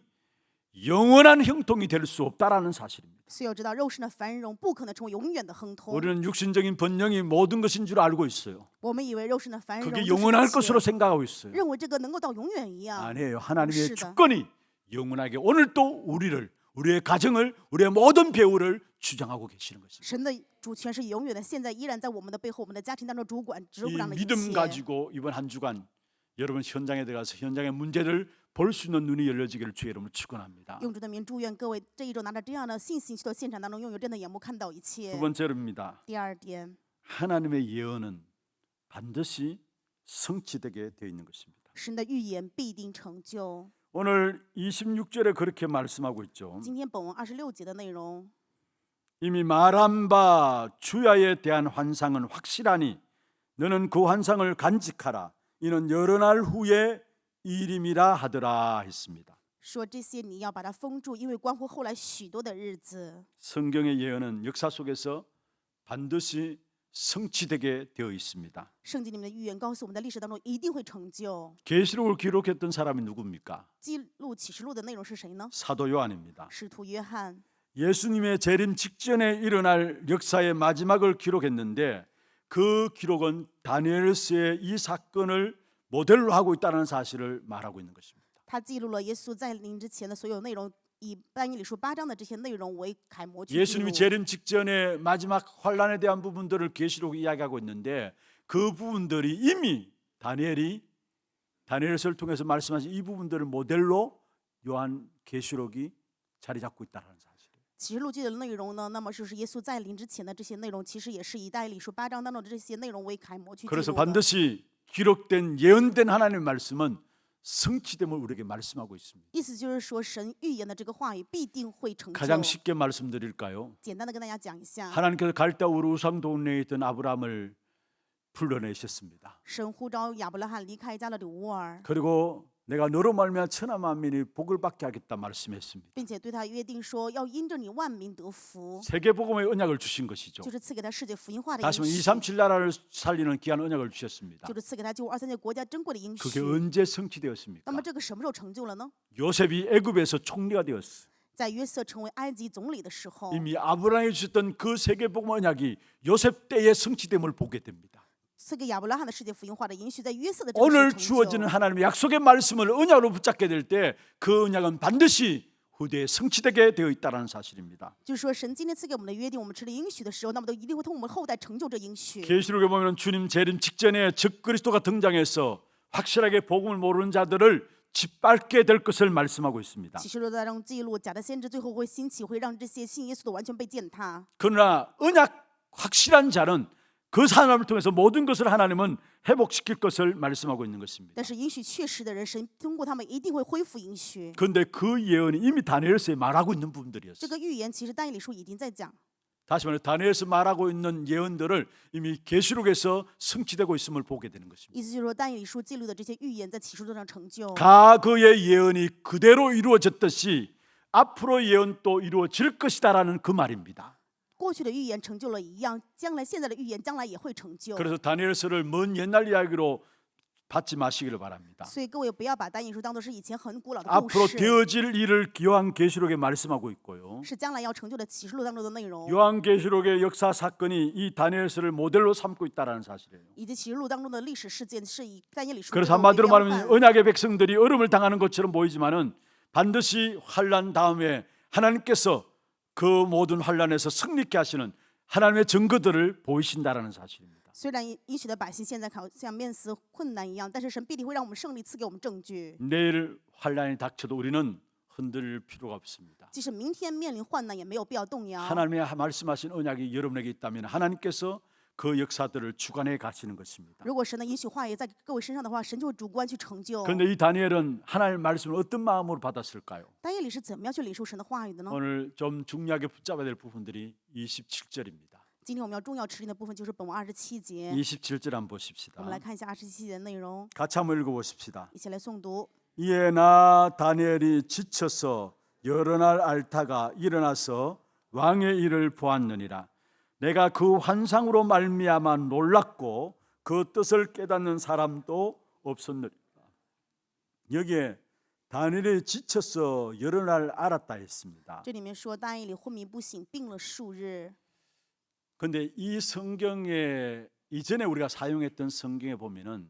Speaker 1: 영원한 형통이 될 수 없다라는 사실입니다.
Speaker 2: 所以要知道，肉身的繁荣不可能成为永远的亨通。
Speaker 1: 우리는 육신적인 번영이 모든 것인 줄 알고 있어요.
Speaker 2: 我们以为肉身的繁荣
Speaker 1: 그게
Speaker 2: 就是
Speaker 1: 영원할
Speaker 2: 一切
Speaker 1: 것으로 생각하고 있어요.
Speaker 2: 认为这个能够到永远一样。
Speaker 1: 아니에요. 하나님의
Speaker 2: 是的。
Speaker 1: 주권이 영원하게 오늘도 우리를, 우리의 가정을, 우리의 모든 배우를 주장하고 계시는 것입니다.
Speaker 2: 神的主权是永远的，现在依然在我们的背后，我们的家庭当中主管、指
Speaker 1: 이
Speaker 2: 挥上的一
Speaker 1: 믿음
Speaker 2: 切。
Speaker 1: 가지고 이번 한 주간 여러분 현장에 들어가서 현장의 문제를 볼 수 있는 눈이 열려지기를 주의 이름으로 축원합니다.
Speaker 2: 用主的名祝愿各位这一周拿着这样的信心去到现场当中，拥有真的眼目看到一切
Speaker 1: 두 。 번째로입니다.
Speaker 2: 第二点，
Speaker 1: 하나님의 예언은 반드시 성취되게 되어 있는 것입니다.
Speaker 2: 神的预言必定成就。
Speaker 1: 오늘 26절에 그렇게 말씀하고 있죠.
Speaker 2: 今天本文26节的内容，
Speaker 1: 이미 말한 바 주야에 대한 환상은 확실하니 너는 그 환상을 간직하라. 이는 여러 날 후에 일임이라 하더라 했습니다.
Speaker 2: 说这些你要把它封住，因为关乎后来许多的日子。
Speaker 1: 성경의 예언은 역사 속에서 반드시 성취되게 되어 있습니다.
Speaker 2: 圣经里面的预言告诉我们，在历史当中一定会成就。
Speaker 1: 계시록을 기록했던 사람이 누굽니까?
Speaker 2: 记录启示录的内容是谁呢？
Speaker 1: 사도 요한입니다.
Speaker 2: 使徒约翰。
Speaker 1: 예수님의 재림 직전에 일어날 역사의 마지막을 기록했는데 그 기록은 다니엘서의 이 사건을 모델로 하고 있다는 사실을 말하고 있는 것입니다.
Speaker 2: 他记录了耶稣在临之前的所有内容，以但以理书8章的这些内容为楷模去记录。
Speaker 1: 예수님이 재림 직전에 마지막 환란에 대한 부분들을 계시록이 이야기하고 있는데 그 부분들이 이미 다니엘서를 통해서 말씀하신 이 부분들을 모델로 요한 계시록이 자리 잡고 있다는 사실이에요.
Speaker 2: 启示录记的内容呢，那么就是耶稣在临之前的这些内容，其实也是以但以理书8章当中的这些内容为楷模去记
Speaker 1: 그래서
Speaker 2: 录的。
Speaker 1: 반드시 기록된 예언된 하나님의 말씀은 성취됨을 우리에게 말씀하고 있습니다.
Speaker 2: 意思就是说，神预言的这个话语必定会成就。
Speaker 1: 가장 쉽게 말씀드릴까요?
Speaker 2: 简单的跟大家讲一下，
Speaker 1: 하나님께서 갈대우르 우상 동네에 있던 아브라함을 불러내셨습니다.
Speaker 2: 神呼召亚伯拉罕离开加勒底乌尔，
Speaker 1: 그리고 내가 너로 말미암아 천하 만민이 복을 받게 하겠다 말씀했습니다.
Speaker 2: 并且对他约定说，要因着你万民得福，
Speaker 1: 세계복음의 언약을 주신 것이죠.
Speaker 2: 就是赐给他世界福音化的
Speaker 1: 다시
Speaker 2: 应
Speaker 1: 말하면
Speaker 2: 许，
Speaker 1: 237 나라를 살리는 귀한 언약을 주셨습니다.
Speaker 2: 就是赐给他救2、3届国家珍贵的应
Speaker 1: 그게
Speaker 2: 许。
Speaker 1: 언제 성취되었습니까?
Speaker 2: 那么这个什么时候成就了呢？
Speaker 1: 요셉이 애굽에서 총리가 되었어.
Speaker 2: 在约瑟成为埃及总理的时候，
Speaker 1: 이미 아브라함이 주셨던 그 세계복음 언약이 요셉 때에 성취됨을 보게 됩니다.
Speaker 2: 赐给亚伯拉罕的世界福音化的应许，在约瑟的这个时
Speaker 1: 오늘
Speaker 2: 候成
Speaker 1: 주어지는
Speaker 2: 就。
Speaker 1: 하나님의 약속의 말씀을 언약으로 붙잡게 될 때 그 언약은 반드시 후대에 성취되게 되어 있다는 사실입니다.
Speaker 2: 就是说，神今天赐给我们的约定，我们持了应许的时候，那么都一定会通过我们后代成就这应许。
Speaker 1: 계시록에 보면 주님 재림 직전에 적그리스도가 등장해서 확실하게 복음을 모르는 자들을 짓밟게 될 것을 말씀하고 있습니다.
Speaker 2: 启示录当中记录，假的先知最后会兴起，会让这些信耶稣的完全被践踏。
Speaker 1: 그러나 언약 확실한 자는 그 사람을 통해서 모든 것을 하나님은 회복시킬 것을 말씀하고 있는 것입니다.
Speaker 2: 但是应许确实的人，神通过他们一定会恢复应许。
Speaker 1: 그런데 그 예언이 이미 다니엘서에 말하고 있는
Speaker 2: 这
Speaker 1: 부분들이었어요.
Speaker 2: 个预言其实但以理书已经在讲，
Speaker 1: 다시 말해 다니엘서 말하고 있는 예언들을 이미 계시록에서 성취되고 있음을 보게 되는 것입니다.
Speaker 2: 意思就是说，但以理书记录的这些预言在启示录上成就。
Speaker 1: 과거의 예언이 그대로 이루어졌듯이 앞으로 예언도 이루어질 것이다라는 그 말입니다.
Speaker 2: 过去的预言成就了一样，将来现在的预言将来也会成就。
Speaker 1: 그래서 다니엘서를 먼 옛날 이야기로 받지 마시기를 바랍니다.
Speaker 2: 所以各位不要把但以理书当作是以前很古老的故
Speaker 1: 앞으로
Speaker 2: 事，
Speaker 1: 되어질 일을 요한계시록에 말씀하고 있고요.
Speaker 2: 是将来要成就的启示录当中的内容，
Speaker 1: 요한계시록의 역사 사건이 이 다니엘서를 모델로 삼고 있다는 사실이에요.
Speaker 2: 以及启示录当中的历史事件是以但以理书
Speaker 1: 그래서
Speaker 2: 为
Speaker 1: 한마디로
Speaker 2: 典
Speaker 1: 말하면
Speaker 2: 范。
Speaker 1: 언약의 백성들이 어려움을 당하는 것처럼 보이지만은 반드시 환난 다음에 하나님께서 그 모든 환난에서 승리케 하시는 하나님의 증거들을 보이신다라는 사실입니다.
Speaker 2: 虽然应许的百姓现在好像面临困难一样，但是神必定会让我们胜利，赐给我们证据。
Speaker 1: 내일 환난이 닥쳐도 우리는 흔들 필요가 없습니다.
Speaker 2: 即使明天面临患难，也没有必要动摇。
Speaker 1: 하나님의 말씀하신 언약이 여러분에게 있다면 하나님께서 그 역사들을 주관해 가시는 것입니다.
Speaker 2: 如果神的应许话语在各位身上的话，神就会主观去成就。
Speaker 1: 그런데 이 다니엘은 하나님의 말씀을 어떤 마음으로 받았을까요?
Speaker 2: 但以理是怎么样去领受神的话语的呢？
Speaker 1: 오늘 좀 중요하게 붙잡아야 될 부분들이 27절입니다.
Speaker 2: 今天我们要重要持定的部分就是本文27节。
Speaker 1: 27절 한번
Speaker 2: 我
Speaker 1: 보십시다.
Speaker 2: 们来看一下27节的内容，
Speaker 1: 같이 한번 읽어보십시다.
Speaker 2: 一起来诵读。
Speaker 1: 이에 나 다니엘이 지쳐서 여러 날 앓다가 일어나서 왕의 일을 보았느니라. 내가 그 환상으로 말미암아 놀랐고 그 뜻을 깨닫는 사람도 없었느니라. 여기에 다니엘이 지쳐서 여러 날 앓았다 했습니다.
Speaker 2: 这里面说但以理昏迷不醒，病了数日。
Speaker 1: 그런데 이 성경에 이전에 우리가 사용했던 성경에 보면은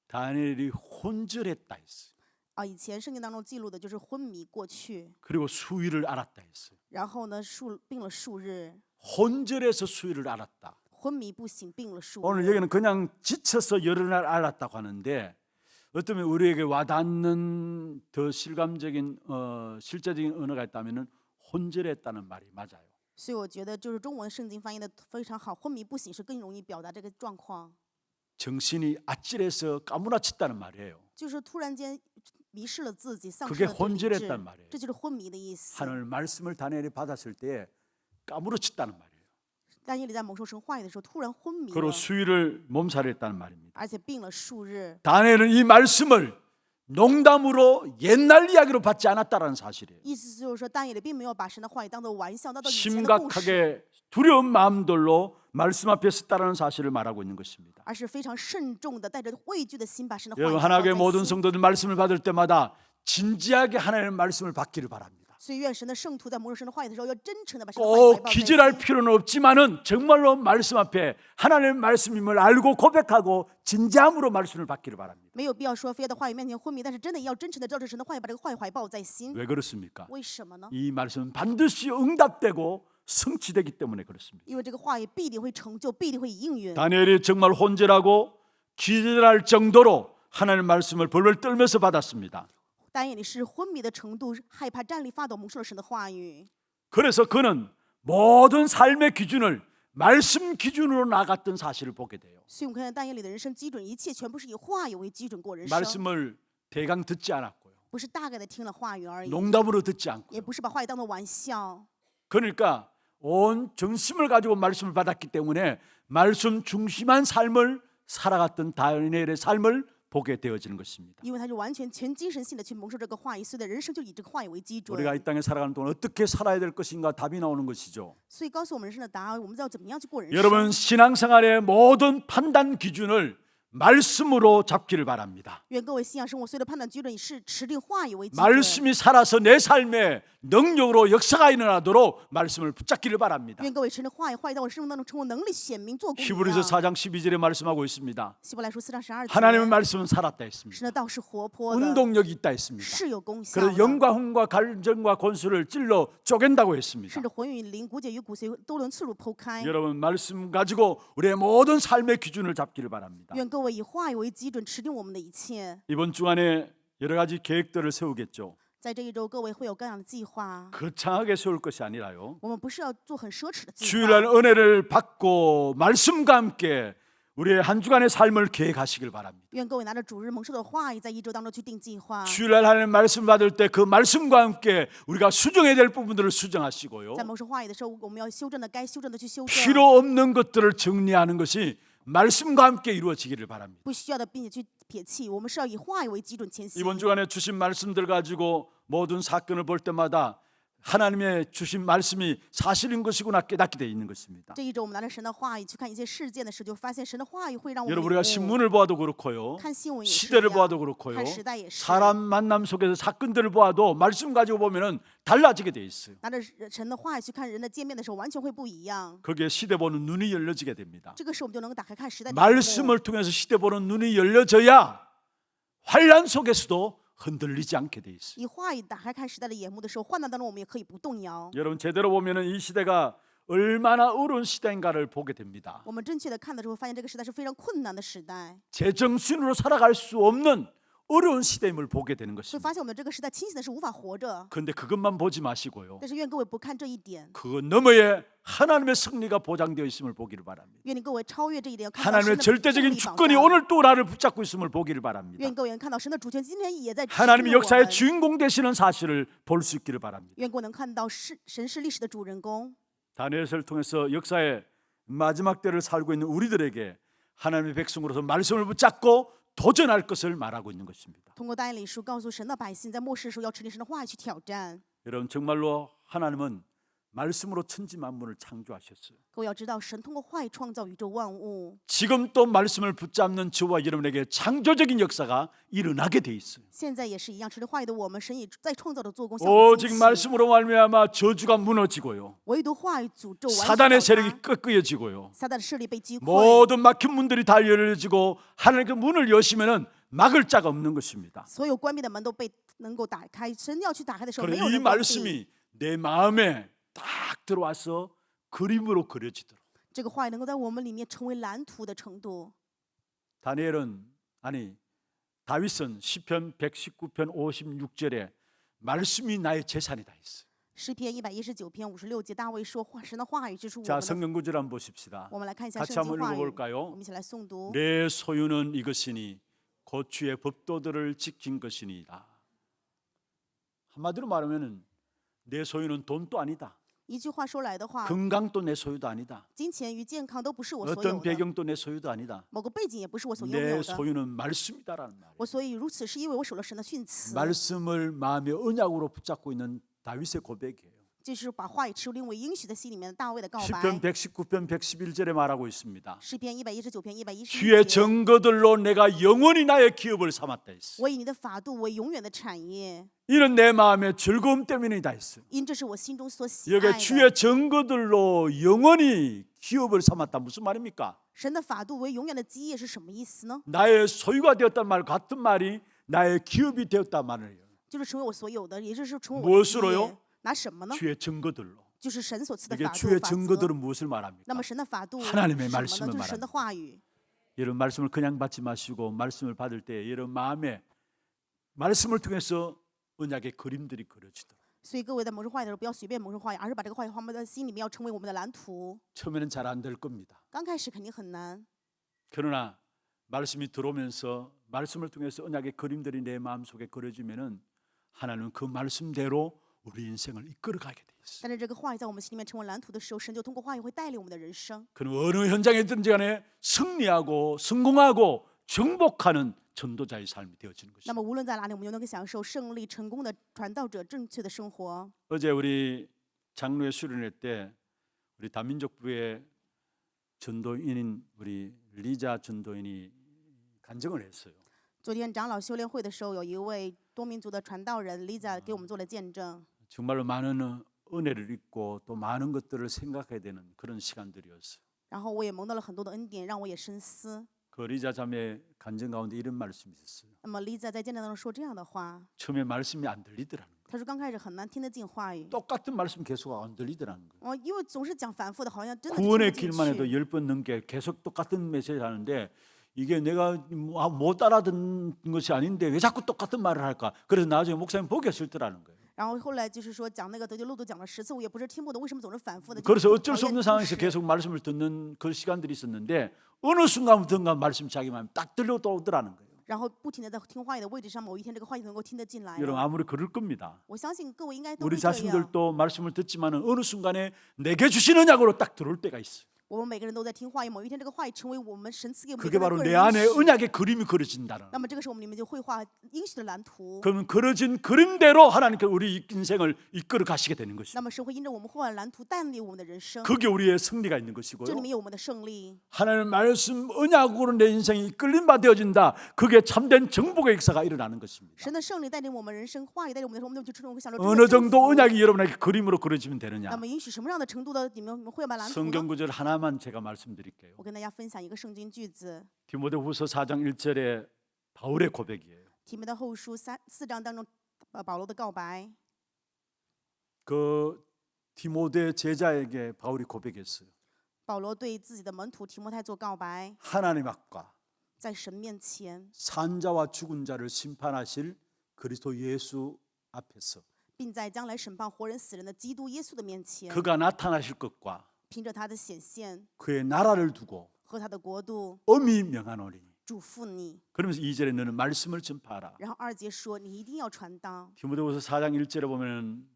Speaker 1: 다니엘이 혼절했다 했어요.
Speaker 2: 以前圣经当中记录的就是昏迷过去，
Speaker 1: 그리고 수위를 알았다 했어요.
Speaker 2: 然后呢病了数日，
Speaker 1: 혼절해서 수위를 알았다.
Speaker 2: 昏迷不醒，病了数
Speaker 1: 오늘
Speaker 2: 日。
Speaker 1: 여기는 그냥 지쳐서 여러 날 알았다고 하는데 어쩌면 우리에게 와닿는 더 실감적인 실제적인 언어가 있다면은 혼절했다는 말이 맞아요.
Speaker 2: 所以我觉得就是中文圣经翻译的非常好，昏迷不醒是更容易表达这个状况，
Speaker 1: 정신이 아찔해서 까무라쳤다는 말이에요.
Speaker 2: 就是突然间迷失了自己，丧失
Speaker 1: 그게
Speaker 2: 了对理智
Speaker 1: 혼절했단 말이에요.
Speaker 2: 这就是昏迷的意思。
Speaker 1: 하늘 말씀을 다니엘이 받았을 때 까무러쳤다는 말이에요.
Speaker 2: 但以理在蒙受神话语的时候突然昏迷
Speaker 1: 그리고
Speaker 2: 了，
Speaker 1: 수위를 몸살했다는 말입니다.
Speaker 2: 而且病了数日。
Speaker 1: 다니엘은 이 말씀을 농담으로 옛날 이야기로 받지 않았다라는 사실이에요.
Speaker 2: 意思就是说，但以理并没有把神的话语当作玩笑，当做以前的故事，
Speaker 1: 심각하게 두려운 마음들로 말씀 앞에 섰다라는 사실을 말하고 있는 것입니다.
Speaker 2: 而是非常慎重的带着畏惧的心把神的话语
Speaker 1: 여러분
Speaker 2: 放
Speaker 1: 하나님의
Speaker 2: 在
Speaker 1: 모든
Speaker 2: 心。
Speaker 1: 성도들 말씀을 받을 때마다 진지하게 하나님의 말씀을 받기를 바랍니다.
Speaker 2: 所以愿神的圣徒在蒙受神的话语的时候，要真诚的把神的话语怀
Speaker 1: 꼭
Speaker 2: 抱在
Speaker 1: 기절할
Speaker 2: 心。
Speaker 1: 필요는 없지만은 정말로 말씀 앞에 하나님의 말씀임을 알고 고백하고 진지함으로 말씀을 받기를 바랍니다.
Speaker 2: 没有必要说非要在话语面前昏迷，但是真的要真诚的照着神的话语把这个话语怀抱在心。
Speaker 1: 왜 그렇습니까?
Speaker 2: 为什么呢？
Speaker 1: 이 말씀은 반드시 응답되고 성취되기 때문에 그렇습니다.
Speaker 2: 因为这个话语必定会成就，必定会应允。
Speaker 1: 다니엘이 정말 혼절하고 기절할 정도로 하나님의 말씀을 벌벌 떨면서 받았습니다.
Speaker 2: 但以理是昏迷的程度，害怕站立发抖，蒙受了神的话语。
Speaker 1: 그래서 그는 모든 삶의 기준을 말씀 기준으로 나갔던 사실을 보게 돼요.
Speaker 2: 所以我们看见但以理的人生基准，一切全部是以话语为基准过人生。
Speaker 1: 말씀을 대강 듣지 않았고요.
Speaker 2: 不是大概的听了话语而已，
Speaker 1: 농담으로 듣지
Speaker 2: 也
Speaker 1: 않고요.
Speaker 2: 不是把话语当作玩笑。
Speaker 1: 그러니까 온 정심을 가지고 말씀을 받았기 때문에 말씀 중심한 삶을 살아갔던 다니엘의 삶을 보게 되어지는 것입니다.
Speaker 2: 因为他是完全全精神性的去蒙受这个话语，所以的人生就以这个话语为基准。
Speaker 1: 우리가 이 땅에 살아가는 동안 어떻게 살아야 될 것인가 답이 나오는 것이죠.
Speaker 2: 所以告诉我们人生的答案，我们要怎么样去过人生。
Speaker 1: 여러분 신앙생활의 모든 판단 기준을 말씀으로 잡기를 바랍니다.
Speaker 2: 愿各位信仰生活所有的判断基准是持定话语为基准。
Speaker 1: 말씀이 살아서 내 삶에 능력으로 역사가 일어나도록 말씀을 붙잡기를 바랍니다.
Speaker 2: 愿各位持定话语，话语在我生命当中成为能力显明做工一
Speaker 1: 히브리서
Speaker 2: 样。
Speaker 1: 4장 12절에 말씀하고 있습니다.
Speaker 2: 希伯来书4章12节，
Speaker 1: 하나님의 말씀은 살았다 했습니다.
Speaker 2: 神的道是活泼的，
Speaker 1: 운동력이 있다 했습니다.
Speaker 2: 是有功效
Speaker 1: 그래서
Speaker 2: 的，
Speaker 1: 영과 혼과 갈증과 권수를 찔러 쪼갠다고 했습니다.
Speaker 2: 甚至魂与灵、骨节与骨髓都能刺入剖开。
Speaker 1: 여러분 말씀 가지고 우리의 모든 삶의 기준을 잡기를 바랍니다.
Speaker 2: 愿各位以话语为基准，持定我们的一切。
Speaker 1: 이번 주간에 여러 가지 계획들을 세우겠죠.
Speaker 2: 在这一周，各位会有各样的计划。
Speaker 1: 거창하게 세울 것이 아니라요.
Speaker 2: 我们不是要做很奢侈的计划，
Speaker 1: 주일날 은혜를 받고 말씀과 함께 우리의 한 주간의 삶을 계획하시길 바랍니다.
Speaker 2: 愿各位拿着主日蒙受的话语，在一周当中去定计划。
Speaker 1: 주일날 하나님 말씀 받을 때 그 말씀과 함께 우리가 수정해야 될 부분들을 수정하시고요.
Speaker 2: 在蒙受话语的时候，我们要修正的该修正的去修正，
Speaker 1: 필요 없는 것들을 정리하는 것이 말씀과 함께 이루어지기를 바랍니다.
Speaker 2: 不需要的并且去撇弃。我们是要以话语为基准前行。
Speaker 1: 이번 주간에 주신 말씀들 가지고 모든 사건을 볼 때마다 하나님의 주신 말씀이 사실인 것이구나 깨닫게 돼 있는 것입니다.
Speaker 2: 这一周我们拿着神的话语去看一些事件的时候，就发现神的话语会让我们
Speaker 1: 여러분 우리가
Speaker 2: 领悟。
Speaker 1: 신문을 보아도 그렇고요.
Speaker 2: 看新闻也是一
Speaker 1: 시대를
Speaker 2: 样，
Speaker 1: 보아도 그렇고요.
Speaker 2: 看时代也是。
Speaker 1: 사람 만남 속에서 사건들을 보아도 말씀 가지고 보면은 달라지게 돼 있어요.
Speaker 2: 拿着神的话语去看人的见面的时候，完全会不一样。
Speaker 1: 거기에 시대 보는 눈이 열려지게 됩니다.
Speaker 2: 这个时候我们就能够打开看时代的眼目。
Speaker 1: 말씀을 통해서 시대 보는 눈이 열려져야 환란 속에서도 흔들리지 않게 돼 있어요.
Speaker 2: 以话语打开看时代的眼目的时候，患难当中我们也可以不动摇。
Speaker 1: 여러분 제대로 보면은 이 시대가 얼마나 어려운 시대인가를 보게 됩니다.
Speaker 2: 我们正确的看的时候，发现这个时代是非常困难的时代，
Speaker 1: 제정신으로 살아갈 수 없는 어려운 시대임을 보게 되는
Speaker 2: 所以
Speaker 1: 것입니다.
Speaker 2: 发现我们这个时代清醒的是无法活着。
Speaker 1: 그런데 그것만 보지 마시고요.
Speaker 2: 但是愿各位不看这一点，
Speaker 1: 그 너머에 하나님의 승리가 보장되어 있음을 보기를 바랍니다.
Speaker 2: 愿各位超越这一点，要看到神
Speaker 1: 하나님의
Speaker 2: 的
Speaker 1: 절대적인
Speaker 2: 胜利保
Speaker 1: 주권이
Speaker 2: 障。
Speaker 1: 오늘 또 나를 붙잡고 있음을 보기를 바랍니다.
Speaker 2: 愿各位能看到神的主权今天也在支持
Speaker 1: 하나님이
Speaker 2: 我
Speaker 1: 역사의
Speaker 2: 们。
Speaker 1: 주인공 되시는 사실을 볼 수 있기를 바랍니다.
Speaker 2: 愿各位能看到神是历史的主人公。
Speaker 1: 다니엘서를 통해서 역사의 마지막 때를 살고 있는 우리들에게 하나님의 백성으로서 말씀을 붙잡고 도전할 것을 말하고 있는 것입니다.
Speaker 2: 通过大理书告诉神的百姓，在末世的时候要持定神的话语去挑战。
Speaker 1: 여러분 정말로 하나님은 말씀으로 천지 만물을 창조하셨어요.
Speaker 2: 各位要知道，神通过话语创造宇宙万物。
Speaker 1: 지금 또 말씀을 붙잡는 저와 여러분에게 창조적인 역사가 일어나게 돼 있어요.
Speaker 2: 现在也是一样，持定话语的我们，神也在创造的做工。向
Speaker 1: 오직 말씀으로 말미암아 저주가 무너지고요.
Speaker 2: 唯独话语诅咒完全
Speaker 1: 사단의
Speaker 2: 倒塌
Speaker 1: 세력이 꺾여지고요.
Speaker 2: 撒旦的势力被击溃，
Speaker 1: 모든 막힌 문들이 다 열려지고 하나님 그 문을 여시면은 막을 자가 없는 것입니다.
Speaker 2: 所有关闭的门都被能够打开。神要去打开的时候，没
Speaker 1: 그리고
Speaker 2: 有
Speaker 1: 이
Speaker 2: 人关闭。
Speaker 1: 말씀이 내 마음에 딱 들어와서 그림으로 그려지도록
Speaker 2: 这个话语能够在我们里面成为蓝图的程度。
Speaker 1: 다윗은 시편 119편 56절에 말씀이 나의 재산이다 했어요.
Speaker 2: 诗篇119篇56节，大卫说：“神的话语就是我
Speaker 1: 자
Speaker 2: 们的。
Speaker 1: 성경 구절 한번 보십시다.
Speaker 2: 我们来看一下
Speaker 1: 같이
Speaker 2: 圣
Speaker 1: 한번
Speaker 2: 经话语，
Speaker 1: 읽어볼까요?
Speaker 2: 我们一起来诵读。
Speaker 1: 내 소유는 이것이니 곧 주의 법도들을 지킨 것이니이다. 한마디로 말하면은 내 소유는 돈도 아니다.
Speaker 2: 一句话说来的话，
Speaker 1: 건강도 내 소유도 아니다.
Speaker 2: 金钱与健康都不是我所有
Speaker 1: 어떤
Speaker 2: 的，
Speaker 1: 배경도 내 소유도 아니다.
Speaker 2: 某个背景也不是我所拥
Speaker 1: 내
Speaker 2: 有的。
Speaker 1: 소유는 말씀이다라는 말이에요.
Speaker 2: 我所以如此，是因为我守了神的训词，
Speaker 1: 말씀을 마음의 언약으로 붙잡고 있는 다윗의 고백이에요.
Speaker 2: 就是把话语持定为应许在心里面的大卫的告
Speaker 1: 시편
Speaker 2: 白。
Speaker 1: 119편 111절에 말하고 있습니다.
Speaker 2: 诗篇119篇
Speaker 1: 주의
Speaker 2: 111节，
Speaker 1: 증거들로 내가 영원히 나의 기업을 삼았다 했어.
Speaker 2: 我以你的法度为永远的产业，
Speaker 1: 이는 내 마음의 즐거움 때문이다 했어.
Speaker 2: 因这是我心中所喜
Speaker 1: 여기
Speaker 2: 爱的。
Speaker 1: 주의 증거들로 영원히 기업을 삼았다 무슨 말입니까?
Speaker 2: 神的法度为永远的基业是什么意思呢？
Speaker 1: 나의 소유가 되었단 말 같은 말이 나의 기업이 되었단 말이에요.
Speaker 2: 就是成为我所有的，也就是成为我的基
Speaker 1: 무엇으로요
Speaker 2: 业。拿什么呢？
Speaker 1: 주의 증거들로.
Speaker 2: 就是神所赐的
Speaker 1: 이게
Speaker 2: 法度
Speaker 1: 주의
Speaker 2: 法则。
Speaker 1: 증거들은 무엇을 말합니까?
Speaker 2: 那么神的法度是
Speaker 1: 하나님의
Speaker 2: 什么
Speaker 1: 말씀을
Speaker 2: 呢？就是神的
Speaker 1: 말합니다.
Speaker 2: 话语。
Speaker 1: 이런 말씀을 그냥 받지 마시고 말씀을 받을 때 이런 마음에 말씀을 통해서 언약의 그림들이 그려지도록.
Speaker 2: 所以各位在蒙受话语的时候，不要随便蒙受话语，而是把这个话语放在心里面，要成为我们的蓝图。
Speaker 1: 처음에는 잘 안 될 겁니다.
Speaker 2: 刚开始肯定很难，
Speaker 1: 그러나 말씀이 들어오면서 말씀을 통해서 언약의 그림들이 내 마음속에 그려지면은 하나님은 그 말씀대로 우리 인생을 이끌어가게 돼 있어요.
Speaker 2: 但是这个话语在我们心里面成为蓝图的时候，神就通过话语会带领我们的人生。
Speaker 1: 그는 어느 현장에든지 간에 승리하고 성공하고 정복하는 전도자의 삶이 되어지는
Speaker 2: 那
Speaker 1: 것입니다.
Speaker 2: 么无论在哪里，我们都能够享受胜利、成功的传道者正确的生活。
Speaker 1: 어제 우리 장로회 수련회 때 우리 다민족부의 전도인인 우리 리자 전도인이 간증을 했어요.
Speaker 2: 昨天长老修炼会的时候，有一位多民族的传道人 Lisa 给我们做了见证。
Speaker 1: 정말로 많은 은혜를 입고 또 많은 것들을 생각해야 되는 그런 시간들이었어요.
Speaker 2: 然后我也蒙到了很多的恩典，让我也深思。
Speaker 1: 그 리자 자매 간증 가운데 이런 말씀이 있었어요.
Speaker 2: 那么 Lisa 在见证当中说这样的话，
Speaker 1: 처음에 말씀이 안 들리더라는 거예요.
Speaker 2: 她说刚开始很难听得进话语，
Speaker 1: 똑같은 말씀 계속 안 들리더라는 거예요.
Speaker 2: 因为总是讲反复的，好像真的听
Speaker 1: 구원의
Speaker 2: 不进
Speaker 1: 길만 해도
Speaker 2: 去。
Speaker 1: 10번 넘게 계속 똑같은 메시지 하는데 이게 내가 못 알아듣는 것이 아닌데 왜 자꾸 똑같은 말을 할까? 그래서 나중에 목사님 보기 싫더라는 거예요.
Speaker 2: 然后后来就是说讲那个得救路都讲了10次，我也不是听不懂，为什么总是反复的？
Speaker 1: 그래서
Speaker 2: 就
Speaker 1: 어쩔 수
Speaker 2: 讨厌
Speaker 1: 없는
Speaker 2: 听
Speaker 1: 상황에서
Speaker 2: 时
Speaker 1: 계속 말씀을 듣는 그 시간들이 있었는데 어느 순간부터인가 말씀 자기 마음에 딱 들려도 오더라는 거예요.
Speaker 2: 然后不停的在听话语的位置上，某一天这个话语能够听得进来
Speaker 1: 여러분
Speaker 2: 了。
Speaker 1: 아무리 그럴 겁니다.
Speaker 2: 我相信各位应该都
Speaker 1: 우리
Speaker 2: 会这样。
Speaker 1: 자신들도 말씀을 듣지만은 어느 순간에 내게 주시는 언약으로 딱 들어올 때가 있어요.
Speaker 2: 我们每个人都在听话语，某一天这个话语成为我们神赐给我们
Speaker 1: 그게
Speaker 2: 一个
Speaker 1: 바로
Speaker 2: 个
Speaker 1: 내
Speaker 2: 人
Speaker 1: 안에
Speaker 2: 应许。
Speaker 1: 언약의 그림이 그려진다는.
Speaker 2: 那么这个时候我们里面就绘画应许的蓝图。
Speaker 1: 그러면 그려진 그림대로 하나님께 우리 인생을 이끌어 가시게 되는 것이죠.
Speaker 2: 那么神会因着我们绘画的蓝图带领我们的人生，
Speaker 1: 그게 우리의 승리가 있는 것이고요.
Speaker 2: 这里面有我们的胜利。
Speaker 1: 하나님의 말씀 언약으로 내 인생이 이끌린 바 되어진다. 그게 참된 정복의 역사가 일어나는 것입니다.
Speaker 2: 神的胜利带领我们人生，话语带领我们的时候，我们就成为享受真
Speaker 1: 어느
Speaker 2: 的征
Speaker 1: 정도
Speaker 2: 服。
Speaker 1: 언약이 여러분에게 그림으로 그려지면 되느냐?
Speaker 2: 那么允许什么样的程度的你们绘画蓝图
Speaker 1: 성경
Speaker 2: 呢？
Speaker 1: 구절 하나만 제가 말씀드릴게요.
Speaker 2: 我跟大家分享一个圣经句子，
Speaker 1: 디모데후서 4장 1절에 바울의 고백이에요.
Speaker 2: 提摩太后书4章当中，保罗的告白。
Speaker 1: 그 디모데 제자에게 바울이 고백했어요.
Speaker 2: 保罗对自己的门徒提摩太做告白，
Speaker 1: 하나님 앞과
Speaker 2: 在神面前，
Speaker 1: 산자와 죽은 자를 심판하실 그리스도 예수 앞에서
Speaker 2: 并在将来审判活人死人的基督耶稣的面前，
Speaker 1: 그가 나타나실 것과
Speaker 2: 凭着他的显现
Speaker 1: 그의 나라를 두고
Speaker 2: 和他的国度，
Speaker 1: 엄히 명하노니.
Speaker 2: 嘱咐你。
Speaker 1: 그러면서 2절에 너는 말씀을 전파하라.
Speaker 2: 然后2节说，你一定要传道。
Speaker 1: 디모데후서 4장 1절에 보면은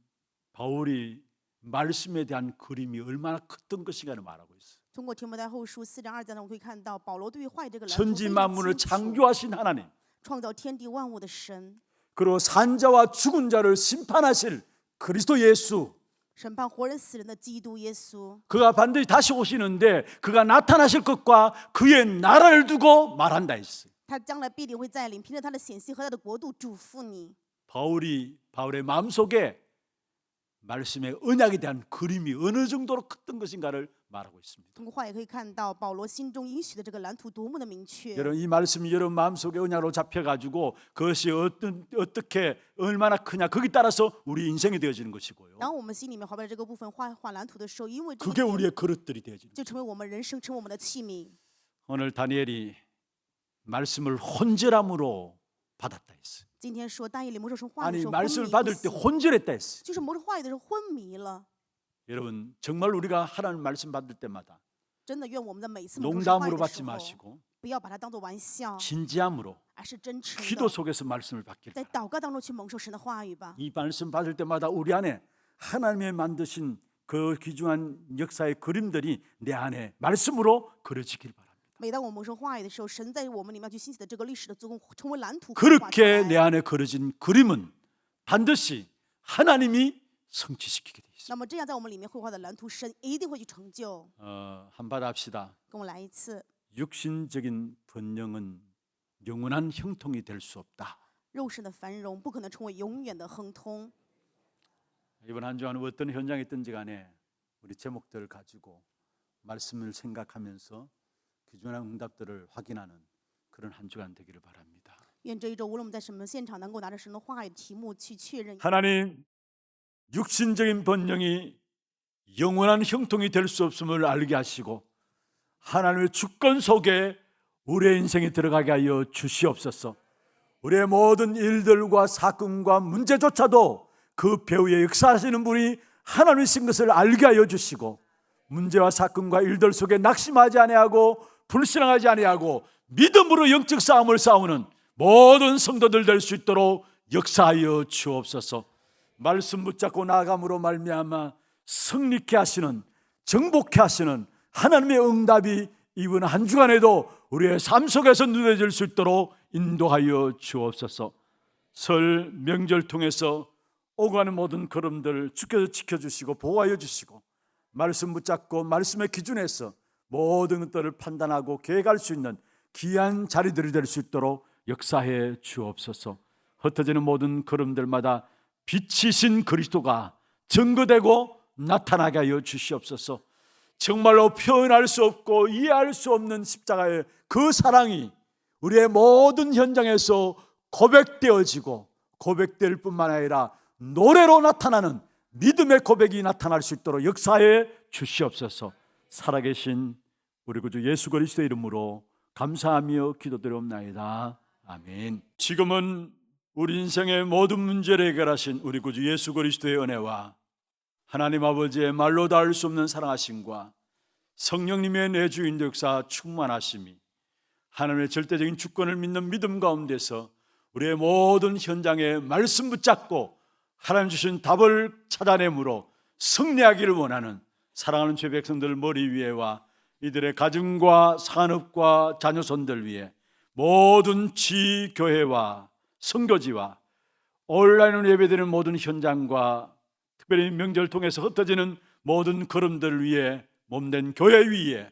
Speaker 1: 바울이 말씀에 대한 그림이 얼마나 컸던 것인가를 말하고 있어요.
Speaker 2: 通过提摩太后书4章2节呢，我们可以看到保罗对于话语这个蓝图
Speaker 1: 천지
Speaker 2: 非常
Speaker 1: 만물을
Speaker 2: 清楚。
Speaker 1: 창조하신 하나님,
Speaker 2: 创造天地万物的神，
Speaker 1: 그리고 산자와 죽은 자를 심판하실 그리스도 예수,
Speaker 2: 审判活人死人的基督耶稣，
Speaker 1: 그가 반드시 다시 오시는데 그가 나타나실 것과 그의 나라를 두고 말한다 했어요.
Speaker 2: 他将来必定会再临，凭着他的显现和他的国度嘱咐你。
Speaker 1: 바울의 마음속에 말씀의 언약에 대한 그림이 어느 정도로 컸던 것인가를 말하고 있습니다.
Speaker 2: 通过话也可以看到保罗心中应许的这个蓝图多么的明确。
Speaker 1: 여러분 이 말씀이 여러분 마음속에 언약으로 잡혀가지고 그것이 어떻게 얼마나 크냐 거기 따라서 우리 인생이 되어지는 것이고요.
Speaker 2: 然后我们心里面画的这个部分画蓝图的时候，因为这
Speaker 1: 그게
Speaker 2: 个
Speaker 1: 우리의 그릇들이 되어지는.
Speaker 2: 就成为我们人生，成为我们的器皿。
Speaker 1: 오늘 다니엘이 말씀을 혼절함으로 받았다 했어요.
Speaker 2: 今天说但以理蒙受神话语的
Speaker 1: 아니
Speaker 2: 时候，
Speaker 1: 말씀을
Speaker 2: 昏迷
Speaker 1: 받을
Speaker 2: 不
Speaker 1: 때
Speaker 2: 醒
Speaker 1: 혼절했다 했어요.
Speaker 2: 就是蒙受话语的时候昏迷了。
Speaker 1: 여러분 정말 우리가 하나님 말씀 받을 때마다
Speaker 2: 真的愿我们的每一次蒙受话语
Speaker 1: 농담으로
Speaker 2: 的
Speaker 1: 받지
Speaker 2: 时候，
Speaker 1: 마시고
Speaker 2: 不要把它当做玩笑，
Speaker 1: 진지함으로
Speaker 2: 而是真诚
Speaker 1: 기도
Speaker 2: 的
Speaker 1: 속에서 말씀을 받길
Speaker 2: 在
Speaker 1: 바랍니다.
Speaker 2: 祷告当中去蒙受神的话语吧。
Speaker 1: 이 말씀 받을 때마다 우리 안에 하나님의 만드신 그 귀중한 역사의 그림들이 내 안에 말씀으로 그려지길 바랍니다.
Speaker 2: 每当我们蒙受话语的时候，神在我们里面去兴起的这个历史的做工，成为蓝图绘画出
Speaker 1: 그렇게 내
Speaker 2: 来。
Speaker 1: 안에 그려진 그림은 반드시 하나님이 성취시키게 돼 있습니다.
Speaker 2: 那么这样在我们里面绘画的蓝图，神一定会去成就。
Speaker 1: 한번 합시다.
Speaker 2: 跟我来一次，
Speaker 1: 육신적인 번영은 영원한 형통이 될 수 없다.
Speaker 2: 肉身的繁荣不可能成为永远的亨通。
Speaker 1: 이번 한 주간 어떤 현장에 있든지 간에 우리 제목들을 가지고 말씀을 생각하면서 귀중한 응답들을 확인하는 그런 한 주간 되기를 바랍니다.
Speaker 2: 愿这一周无论我们在什么现场，能够拿着神的话语题目去确认。
Speaker 1: 하나님, 육신적인 번영이 영원한 형통이 될 수 없음을 알게 하시고 하나님의 주권 속에 우리의 인생이 들어가게 하여 주시옵소서. 우리의 모든 일들과 사건과 문제조차도 그 배후에 역사하시는 분이 하나님이신 것을 알게 하여 주시고 문제와 사건과 일들 속에 낙심하지 아니하고 불신앙하지 아니하고 믿음으로 영적 싸움을 싸우는 모든 성도들 될 수 있도록 역사하여 주옵소서. 말씀 붙잡고 나아감으로 말미암아 승리케 하시는, 정복케 하시는 하나님의 응답이 이번 한 주간에도 우리의 삶 속에서 누려질 수 있도록 인도하여 주옵소서. 설 명절 통해서 오가는 모든 걸음들 주께서 지켜주시고 보호하여 주시고, 말씀 붙잡고 말씀의 기준에서 모든 것들을 판단하고 계획할 수 있는 귀한 자리들이 될 수 있도록 역사해 주옵소서. 흩어지는 모든 걸음들마다 빛이신 그리스도가 증거되고 나타나게 하여 주시옵소서. 정말로 표현할 수 없고 이해할 수 없는 십자가의 그 사랑이 우리의 모든 현장에서 고백되어지고, 고백될 뿐만 아니라 노래로 나타나는 믿음의 고백이 나타날 수 있도록 역사해 주시옵소서. 살아계신 우리 구주 예수 그리스도의 이름으로 감사하며 기도드리옵나이다. 아멘. 지금은 우리 인생의 모든 문제를 해결하신 우리 구주 예수 그리스도의 은혜와 하나님 아버지의 말로 닿을 수 없는 사랑하심과 성령님의 내주인도 역사 충만하심이 하나님의 절대적인 주권을 믿는 믿음 가운데서 우리의 모든 현장에 말씀 붙잡고 하나님 주신 답을 찾아내므로 승리하기를 원하는 사랑하는 죄 백성들 머리 위에와 이들의 가정과 산업과 자녀손들 위에 모든 지교회와 선교지와 온라인으로 예배드리는 모든 현장과 특별히 명절 통해서 흩어지는 모든 걸음들 위에 몸된 교회 위에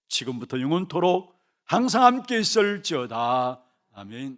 Speaker 1: 지금부터 영원토록 항상 함께 있을지어다. 아멘.